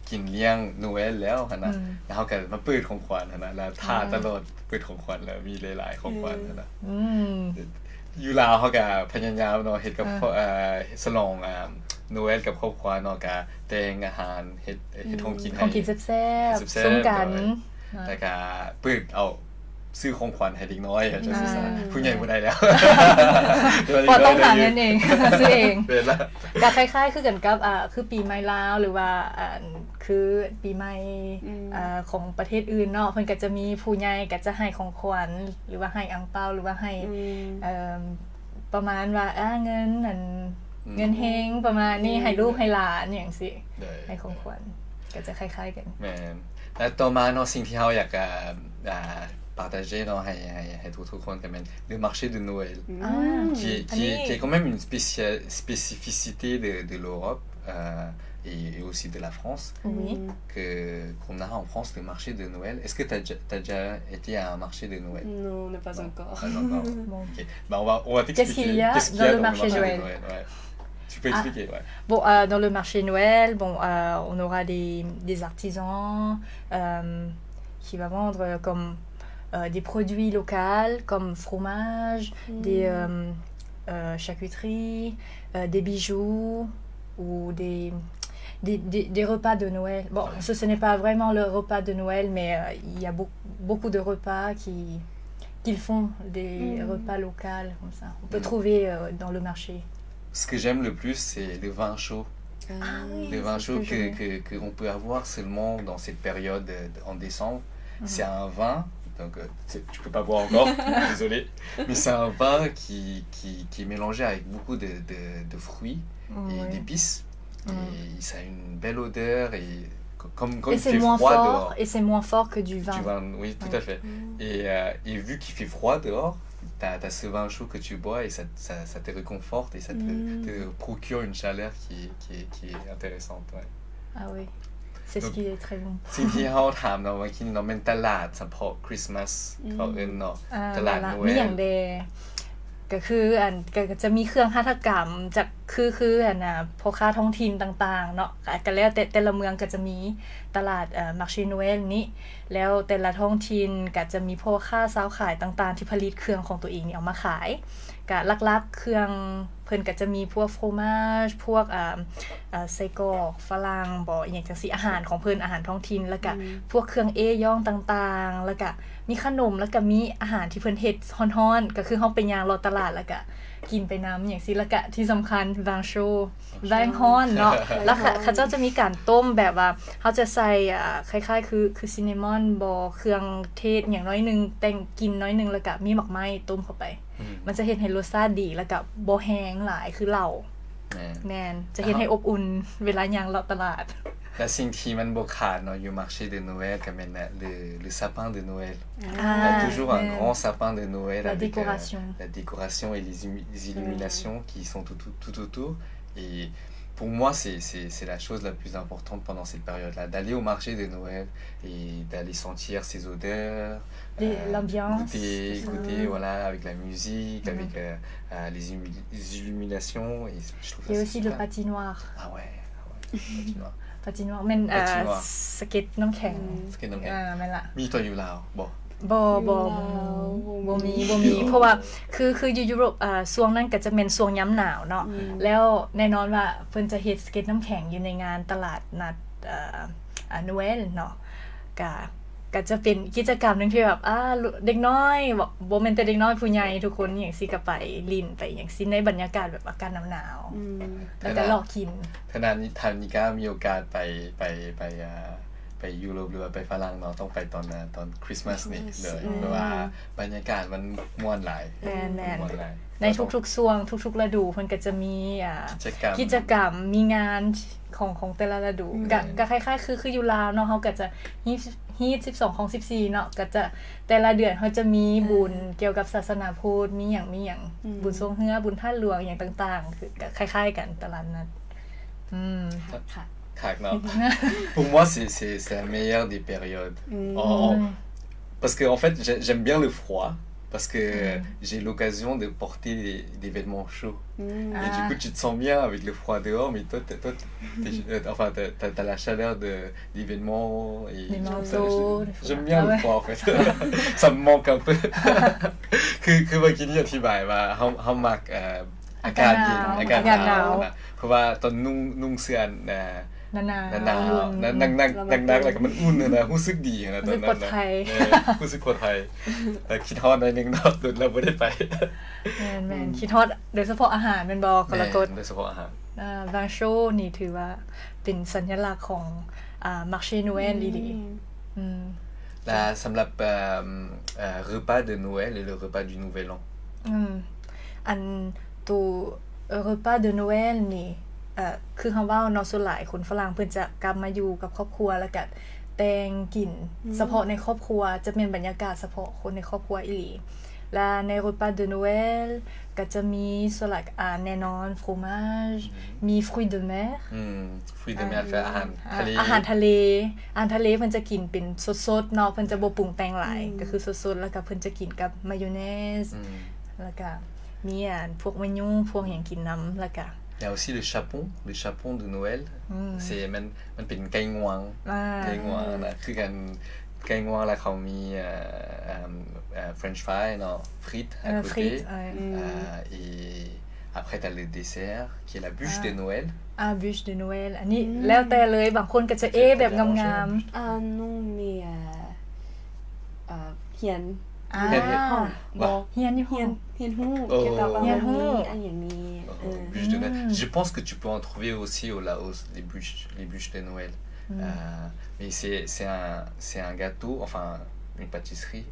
กินเลี้ยงโนเอลแล้วหั่นน่ะแล้วเฮาก็มาเปิดของขวัญหั่นน่ะแล้วท่าตลอดเปิดของขวัญแล้วมีหลายๆของขวัญหั่นน่ะอยู่ลาวเฮาก็พยายามเนาะเฮ็ดกับฉลองโนเอลกับครอบครัวเนาะก็แต่งอาหารเฮ็ดของกินให้ของกินแซ่บๆสมกันแล้วก็เปิดเอาซื้อของขวัญให้เด็กน้อยจังซี่ซะผู้ใหญ่บ่ได้แล้วพอต้องหาเงินเองซื้อเองก็คล้ายๆคือกันกับคือปีใหม่ลาวหรือว่าคือปีใหม่ของประเทศอื่นเนาะเพิ่นก็จะมีผู้ใหญ่ก็จะให้ของขวัญหรือว่าให้อั่งเปาหรือว่าให้ประมาณว่าเงินนั่นเงินเฮงประมาณนี้ให้ลูกให้หลานอย่างสิให้ของขวัญก็จะคล้ายๆกันแม่นแล้วต่อมาเนาะสิ่งที่เฮาอยากpartager dans tout le monde quand même le marché de Noël qui est quand même une spécificité de l'Europe et aussi de la France qu'on a en France le marché de Noël est-ce que tu as déjà été à un marché de Noël non pas encore okay. On va t'expliquer qu'est-ce qu'il y a dans le marché de Noël tu peux expliquer bon dans le marché Noël on aura des artisans qui va vendre comme des produits locaux comme fromage, des charcuteries, des bijoux ou des repas de Noël. Bon, ce n'est pas vraiment le repas de Noël, mais il y a beaucoup de repas qu'ils font, des repas locaux comme ça. On peut trouver dans le marché. Ce que j'aime le plus, c'est le vin chaud. Le vin chaud qu'on peut avoir seulement dans cette période en décembre. C'est un vin Donc tu peux pas boire encore, désolé. Mais c'est un vin qui est mélangé avec beaucoup de fruits et d'épices. Et ça a une belle odeur et comme et il c'est fait moins froid fort, dehors. et c'est moins fort que du vin. Du vin, oui, tout à fait. Et vu qu'il fait froid dehors, t'as ce vin chaud que tu bois et ça te réconforte et ça te procure une chaleur qui est intéressante. Ouais. Ah oui, c'est ce qui est très bon. สิ่งที่เขาถามเนาะเมื่อกี้เนาะเป็นตลาดเฉพาะคริสต์มาสเขาเอิ้นเนาะตลาดโนเว มีอ ล ย่างเดก็คือก็จะมีเครื่องหัตถกรรมจากคือพ่อค้าท้องถิ่นต่างๆเนาะก็แล้วแต่ละเมืองก็จะมีตลาดมาร์เชโนเวลนี้แล้วแต่ละท้องถิ่นก็จะมีพ่อค้าสาวขายต่างๆที่ผลิตเครื่องของตัวเองนี่เอามาขายก็ลักๆเครื่องเพิ่นก็จะมีพวกโฟรมาจพวกไส้กรอกฝรั่งบ่ออย่างจังซี่อาหารของเพิ่นอาหารท้องถิ่นแล้วก็พวกเครื่องย่องต่างๆแล้วก็มีขนมแล้วก็มีอาหารที่เพิ่นเฮ็ดฮ้อนๆก็คือเฮาไปย่างรอตลาดแล้วก็กินไปน้ำอย่างซี่แล้วก็ที่สำคัญวางโชแรงฮ้อนเนาะแล้วเขาเจ้าจะมีการต้มแบบว่าเขาจะใส่คล้ายๆคือซินนามอนบ่เครื่องเทศอย่างน้อยนึงแต่งกินน้อยนึงแล้วก็มีหมักไม้ต้มเข้าไปมันจะเฮ็ดให้รสชาติดีแล้วก็บ่แห้งหลายคือเหล้าแม่นจะเฮ็ดให้อบอุ่นเวลาย่างรอตลาดและสิ่งที่มันบ่ขาดเนาะอยู่ marché de Noël ก็แม่นle sapin de Noël. Il y a toujours un grand sapin de Noël la avec la décoration et les illuminations qui sont tout autour. Et pour moi, c'est la chose la plus importante pendant cette période-là, d'aller au marché de Noël et d'aller sentir ces odeurs, l'ambiance, goûter voilà, avec la musique, avec les illuminations. Et je trouve ça et aussi le patinoire. Ah ouais, patinoire. ปาจิโนะมันสเก็ตน้ำแข็งแม่นล่ะมีตัวอยู่ลาวบ่มีเพราะว่าคือยุโรปช่วงนั้นก็จะเป็นช่วงย้ำหนาวเนาะแล้วแน่นอนว่าเพิ่นจะเฮ็ดสเก็ตน้ำแข็งอยู่ในงานตลาดนัดโนเวลเนาะก็จะเป็นกิจกรรมนึงที่แบบเด็กน้อยบ่แม่นแต่เด็กน้อยผู้ใหญ่ทุกคนอย่างซี่ก็ไปลิ้นไปอย่างซี่ในบรรยากาศแบบอากาศหนาวๆแล้วก็ลอกกินทานนิก้ามีโอกาสไปยุโรปหรือว่าไปฝรั่งเนาะต้องไปตอนคริสต์มาสนี่เลยเพราะว่าบรรยากาศมันม่วนหลายแม่นในทุกๆช่วงทุกๆฤดูเพิ่นก็จะมีกิจกรรมมีงานของแต่ละฤดูก็คล้ายๆคืออยู่ลาวเนาะเฮาก็จะฮีท12ของ14เนาะก็จะแต่ละเดือนเฮาจะมีบุญเกี่ยวกับศาสนาพุทธมีหยังบุญทรงเฮือบุญท่าหลวงอย่างต่างๆคือคล้ายๆกันตลาดนัดค่ะPour moi, c'est la meilleure des périodes. Parce que en fait, j'aime bien le froid. Parce que j'ai l'occasion de porter des vêtements chauds. Et du coup, tu te sens bien avec le froid dehors, mais toi t'as la chaleur des vêtements. Et les manteaux. J'aime bien le froid en fait. Ça me manque un peu. คือเมื่อกี้นี่อธิบายว่าเฮามักอากาศเย็นอากาศหนาวนะเพราะว่าตอนนุ่งเสื้อหนาวนักๆแล้วก็มันอุ่นนะรู้สึกดีนะตอนนั้นนะรู้สึกปลอดภัยแต่คิดฮอดหน่อยนึงเนาะโดนเราบ่ได้ไปแม่นคิดฮอดโดยเฉพาะอาหารแม่นบ่กละกดโดยเฉพาะอาหารบางโชนี่ถือว่าเป็นสัญลักษณ์ของmarché Noël ดีและสำหรับ repas de Noël et le repas du Nouvel An อันตัว repas de Noël นี่คือคำว่าเนาะส่วนหลายคนฝรั่งเพิ่นจะกลับมาอยู่กับครอบครัวแล้วก็แต่งกินเฉพาะในครอบครัวจะเป็นบรรยากาศเฉพาะคนในครอบครัวอีหลีและใน repas de Noël ก็จะมีส่วนหลายแน่นอน fromage มี fruits de mer fruits de mer คืออาหารทะเลอาหารทะเลเพิ่นจะกินเป็นสดๆเนาะเพิ่นจะบ่ปรุงแต่งหลายก็คือสดๆแล้วก็เพิ่นจะกินกับมายองเนสแล้วก็มีพวกเมนูพวกหยังกินน้ำแล้วก็Il y a aussi le chapon de Noël. C'estมันเป็นไก่งวงนะคือกันไก่งวงแล้วเขามี French fry เนาะ frites à côté. Et après t'as le dessert qui est la bûche de Noël. bûche de Noël อันนี้แล้วแต่เลยบางคนก็จะแบบงามๆnon mais เฮียนเฮียนฮู้เกี่ยวกับอันอย่างนี้bûche de Noël. Je pense que tu peux en trouver aussi au Laos les bûches de Noël. Mais c'est un gâteau, enfin une pâtisserie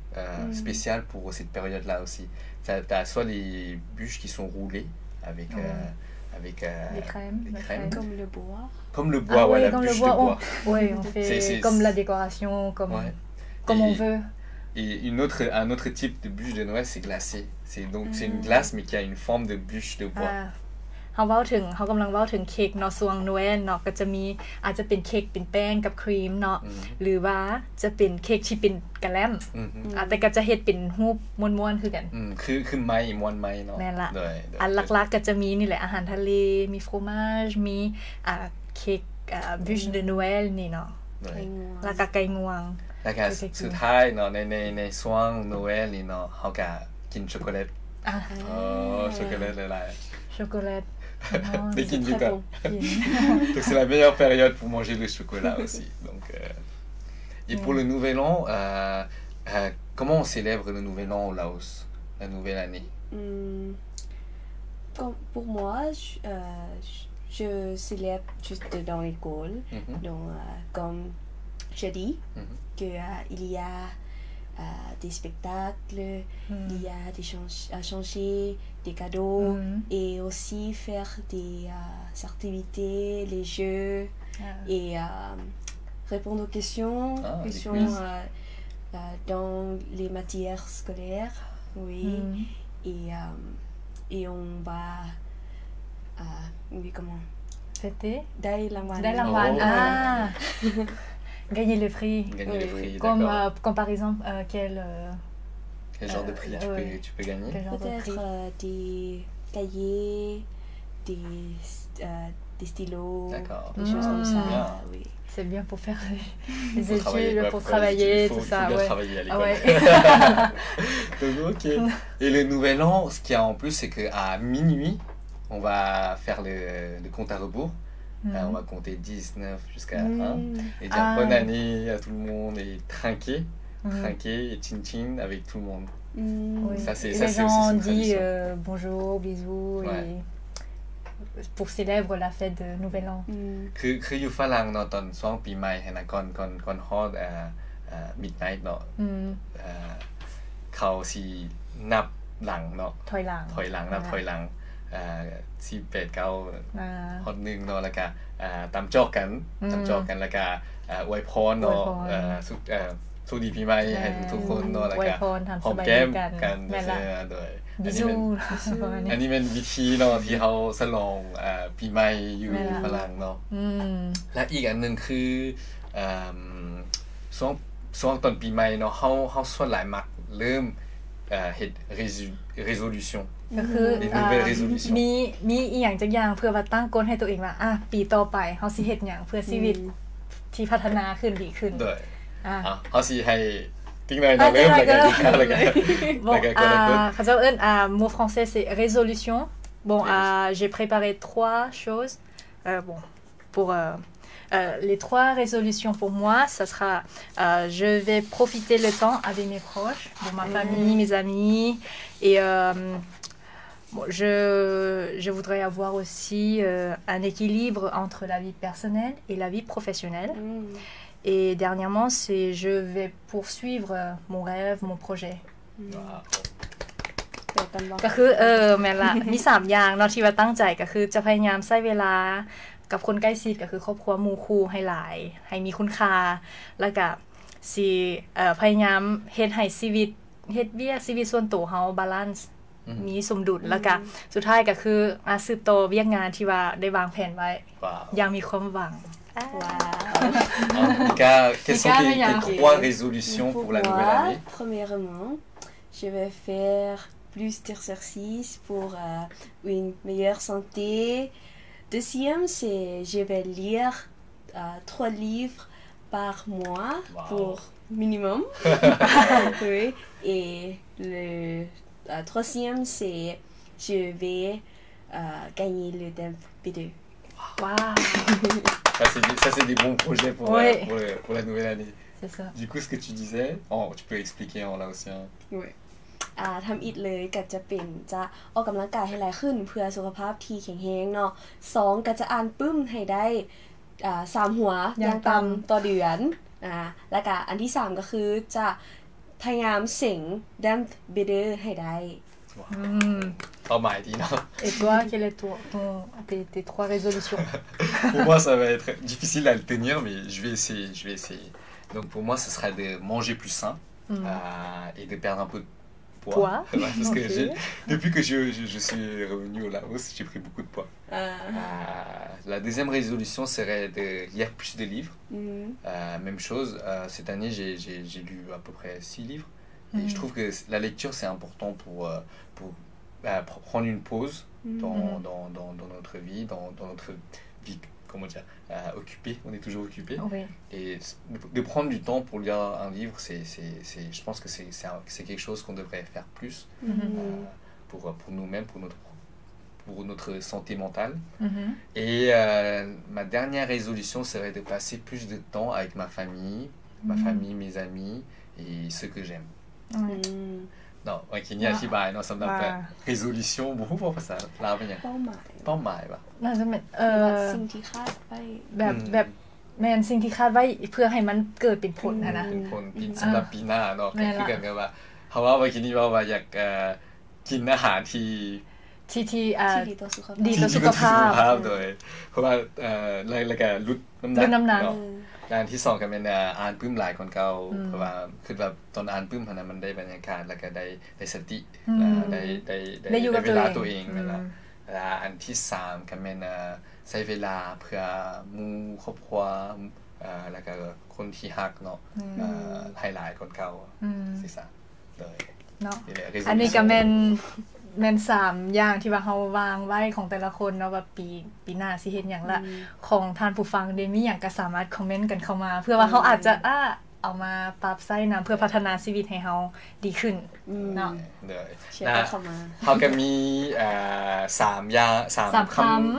spéciale pour cette période-là aussi. T'as soit les bûches qui sont roulées avec les crèmes. Comme le bois. Comme le bois, voilà, comme bûche le bois. de bois. Oui, on fait comme la décoration, comme on veut. Et un autre type de bûche de Noël, c'est glacé. C'est une glace, mais qui a une forme de bûche de bois. เขากำลังเว้าถึงเค้กเนาะส่วงโนเอลเนาะก็จะมีอาจจะเป็นเค้กเป็นแป้งกับครีมเนาะหรือว่าจะเป็นเค้กที่เป็นกะแลมแต่ก็จะเฮ็ดเป็นรูปม้วนๆคือกันคือไม้ม้วนไม้เนาะแม่นละอันหลักๆก็จะมีนี่แหละอาหารทะเลมีฟรอมาจมีเค้กบูชเดโนเอลนี่เนาะแล้วก็ไก่งวงแล้วก็สุดท้ายเนาะในช่วงโนเอลนี่เนาะเฮาก็กินช็อกโกแลตช็อกโกแลตหลายๆช็อกโกแลตDès qu'il dit donc c'est la meilleure période pour manger le chocolat aussi. Donc, et pour le nouvel an, comment on célèbre le nouvel an au Laos, la nouvelle année? Pour moi, je célèbre juste dans l'école. Donc, comme je dis, qu'il y a des spectacles, il y a à changer des cadeaux et aussi faire des activités, les jeux et répondre aux questions dans les matières scolaires. Oui. Et on va comment fêter Dai Lamwan. Gagner le prix. Comme par exemple, quel genre de prix tu peux gagner? Peut-être des cahiers, des stylos, des choses comme ça. Oui. C'est bien pour faire les études, pour travailler, tout ça. Il faut bien travailler à l'école. Donc, ok. Et le nouvel an, ce qu'il y a en plus, c'est qu'à minuit, on va faire le compte à rebours. On va compter 19 jusqu'à 1 et dire bonne année à tout le monde et trinquer et chin-chin avec tout le monde. Ça, c'est les gens disent bonjour, bisous et pour célébrer la fête de Nouvel An. คืออยู่ฝรั่งเนาะตอนช่วงปีใหม่นะก่อนฮอดmidnight เนาะเขาสินับหลังเนาะถอยหลังนับถอยหลัง48 9ฮอด1เนาะแล้วก็ตามจอกกันแล้วก็อวยพรเนาะสุขดีปีใหม่ให้ทุกคนเนาะแล้วก็หอมแก้มกันโดยอันนี้เป็นวิธีเนาะที่เขาฉลองปีใหม่อยู่ฝรั่งเนาะและอีกอันนึงคือช่วงตอนปีใหม่เนาะเขาส่วนหลายมักเริ่มเฮ็ด résolution ก็คือมีอีหยังจักอย่างเพื่อว่าตั้งกลให้ตัวเองว่าปีต่อไปเฮาสิเฮ็ดหยังเพื่อชีวิตที่พัฒนาขึ้นดีขึ้นเฮาสิให้ติ๊งหน่อยเริ่มแล้วกันเขาจะเอิ้นmot français c'est résolution. Bon, j'ai préparé 3 choses. Bon, pour les 3 résolutions pour moi, ça sera je vais profiter le temps avec mes proches, ma famille, mes amis et bon, je voudrais avoir aussi un équilibre entre la vie personnelle et la vie professionnelle. Et dernièrement, c'est je vais poursuivre mon rêve, mon projet. ก็คือแม่นละมี3อย่างเนาะที่ว่าตั้งใจก็คือจะพยายามใช้เวลากับคนใกล้ชิดก็คือครอบครัวหมู่คู่ให้หลายให้มีคุณค่าแล้วก็สิพยายามเฮ็ดให้ชีวิตเฮ็ดเวียกชีวิตส่วนตัวเฮาบาลานซ์มีสมดุลแล้วก็สุดท้ายก็คือสืบโตเวียกงานที่ว่าได้วางแผนไว้อย่างมีความหวังQuelles sont tes 3 résolutions pour la nouvelle année? Premièrement, je vais faire plus d'exercice pour une meilleure santé. Deuxième, c'est je vais lire 3 livres par mois pour minimum. Oui. Et le troisième, c'est je vais gagner le DEP 2. Ça, c'est des bons projets pour la nouvelle année. C'est ça. Du coup, ce que tu disais, tu peux expliquer en laotien. Oui. ทำอีกเลยก็จะเป็นจะออกกำลังกายให้หลายขึ้นเพื่อสุขภาพที่แข็งแรงเนาะ2ก็จะอ่านปึ้มให้ได้3หัวอย่างต่ำต่อเดือนแล้วก็อันที่3ก็คือจะ พยายามสิงดัมเบเดอร์ให้ได้เป้าหมายดีเนาะ Et toi, quel est tes 3 résolutions? Pour moi, ça va être difficile à le tenir, mais je vais essayer. Donc pour moi, ce serait de manger plus sain et de perdre un peu de poids. Parce que depuis que je suis revenu au Laos, j'ai pris beaucoup de poids. La deuxième résolution serait de lire plus de livres. Même chose, cette année, j'ai lu à peu près 6 livres. Et je trouve que la lecture, c'est important pour prendre une pause dans notre vie, dans notre vie, comment dire, occupée. On est toujours occupé. Oui. Et de prendre du temps pour lire un livre, je pense que c'est quelque chose qu'on devrait faire plus pour nous-mêmes, pour notre santé mentale. Et ma dernière résolution serait de passer plus de temps avec ma famille, mes amis et ceux que j'aime. Non, วันนี้อธิบายเนาะสำหรับ resolution บ่ฮู้ว่าภาษาลาวเป็นหยังเป้าหมายป่ะน่าจะเป็นสิ่งที่คาดไว้แบบแม่นสิ่งที่คาดไว้เพื่อให้มันเกิดเป็นผลนะเป็นผลสำหรับปีหน้าเนาะคือกันกับว่าเฮาว่าวันนี้ว่าอยากกินอาหารที่ดีต่อสุขภาพโดยเพราะว่าแล้วก็ลดน้ำหนักงานที่2ก็เป็นอ่านปึ้มหลายคนเก่าเพราะว่าคือแบบตอนอ่านปึ้มพะนั้นมันได้บรรยากาศแล้วก็ได้สติได้เวลาตัวเองนั่นล่ะอันที่3ก็เป็นใช้เวลาเพื่อหมู่ครอบครัวแล้วก็คนที่ฮักเนาะหลายๆคนเก่าสิซะเลยเนาะอันนี้ก็เป็น3อย่างที่ว่าเฮาวางไว้ของแต่ละคนเนาะว่าปีหน้าสิเฮ็ดหยังล่ะของท่านผู้ฟังได้มีหยังก็สามารถคอมเมนต์กันเข้ามาเพื่อว่าเฮาอาจจะเอามาปรับใช้นำเพื่อพัฒนาชีวิตให้เฮาดีขึ้นเนาะเชียร์เข้ามาเฮาก็มี3อย่าง3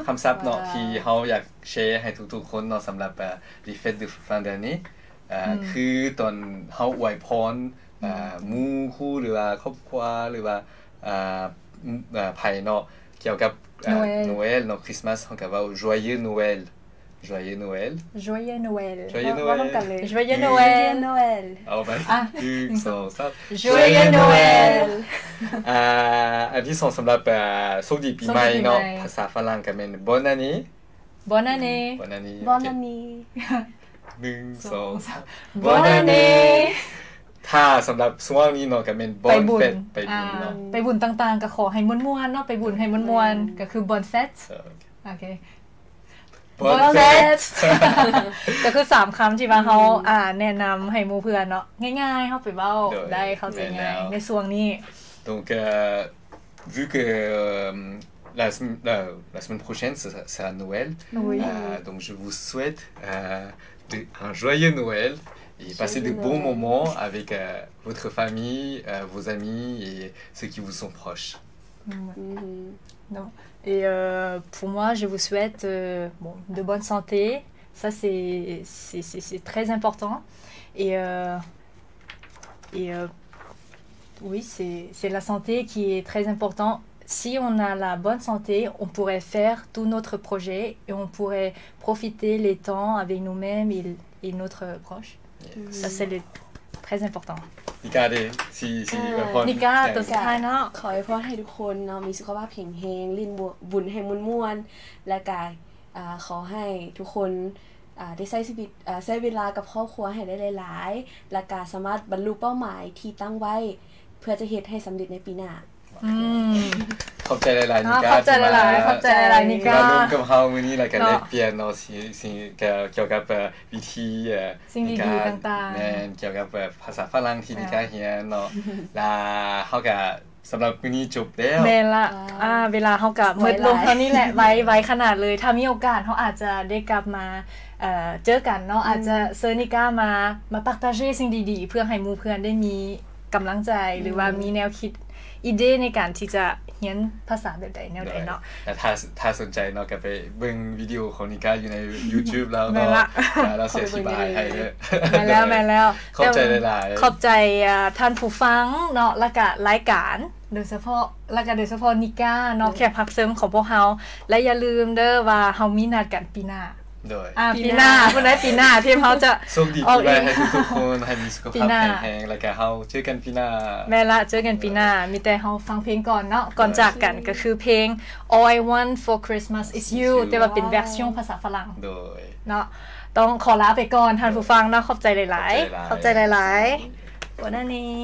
คำศัพท์เนาะที่เฮาอยากแชร์ให้ทุกๆคนเนาะสำหรับles fêtes de fin d'année คือตอนเฮาอวยพรหมู่คู่หรือว่าครอบครัวหรือว่าภายนอกเกี่ยวกับโนเอลเนาะคริสต์มาสเฮาก็ว่า Joyeux Noël Joyeux Noël Joyeux Noël Joyeux Noël Joyeux Noël เอาไป1 2 3 Joyeux Noël อันที่2สำหรับโชคดีปีใหม่เนาะภาษาฝรั่งก็เป็น Bonne année Bonne année Bonne année 1 2 3 Bonne annéeถ้าสำหรับช่วงนี้เนาะก็เป็นบอนเฟสไปบุญเนาะไปบุญต่างๆก็ขอให้ม่วนๆเนาะไปบุญให้ม่วนๆก็คือบอนเฟสโอเคบอนเฟสก็คือ3คำที่ว่าเฮาแนะนำให้หมู่เพื่อนเนาะง่ายๆเฮาไปเว้าได้เข้าใจง่ายในช่วงนี้ Donc vu que la semaine prochaine c'est à Noël donc je vous souhaite un joyeux Noël et passer de bons moments avec votre famille, vos amis et ceux qui vous sont proches. Non. Et pour moi, je vous souhaite de bonne santé. Ça, c'est très important. Et oui, c'est la santé qui est très importante. Si on a la bonne santé, on pourrait faire tout notre projet et on pourrait profiter les temps avec nous-mêmes et notre proche.Ça c'est très important นิกาเด้นิกาตัวสุดท้ายเนาะขอให้พ่อให้ทุกคนเนาะมีสุขภาพแข็งแรงลิ้นบุญให้ม่วนๆและก็ขอให้ทุกคนได้ใช้ชีวิตใช้เวลากับครอบครัวให้ได้หลายๆและก็สามารถบรรลุเป้าหมายที่ตั้งไว้เพื่อจะเฮ็ดให้สำเร็จในปีหน้าขอบใจหลายๆนิกาขอบใจหลายๆนิการ่วมกับเฮามื้อนี้แล้วก็แลกเปลี่ยนเนาะสิ่งเกี่ยวกับวิธีสิ่งดีๆต่างๆแม่นเกี่ยวกับภาษาฝรั่งที่นิกาเรียนเนาะแล้วเฮาก็สำหรับมื้อนี้จบแล้วแม่นละเวลาเฮาก็หมดลงเท่านี้แหละไว้ขนาดเลยถ้ามีโอกาสเฮาอาจจะได้กลับมาเจอกันเนาะอาจจะเซิร์ชนิกามาปาร์ตาเจสิ่งดีๆเพื่อให้หมู่เพื่อนได้มีกำลังใจหรือว่ามีแนวคิดอีเดในการที่จะเรียนภาษาแบบใดแนวใดเนาะแต่ถ้าสนใจเนาะก็ไปเบิ่งวิดีโอของนิกาอยู่ใน YouTube แล้วก็เราเสียอธิบายให้เด้อแม่แล้วขอบใจหลายๆขอบใจท่านผู้ฟังเนาะแล้วก็รายการโดยเฉพาะนิกาเนาะแขกรับเชิญของพวกเฮาและอย่าลืมเด้อว่าเฮามีนัดกันปีหน้า โดยปีหน้าพุ่นได้ปีหน้าที่เขาจะโชคดีปีใหม่ให้ทุกๆคนให้มีสุขภาพแข็งแรงแล้วก็เฮาเจอกันปีหน้าแม่ละเจอกันปีหน้ามีแต่เฮาฟังเพลงก่อนเนาะก่อนจากกันก็คือเพลง All I Want for Christmas is You แต่ว่าเป็นเวอร์ชันภาษาฝรั่งโดยเนาะต้องขอลาไปก่อนท่านผู้ฟังเนาะขอบใจหลายๆขอบใจหลายๆวันนี้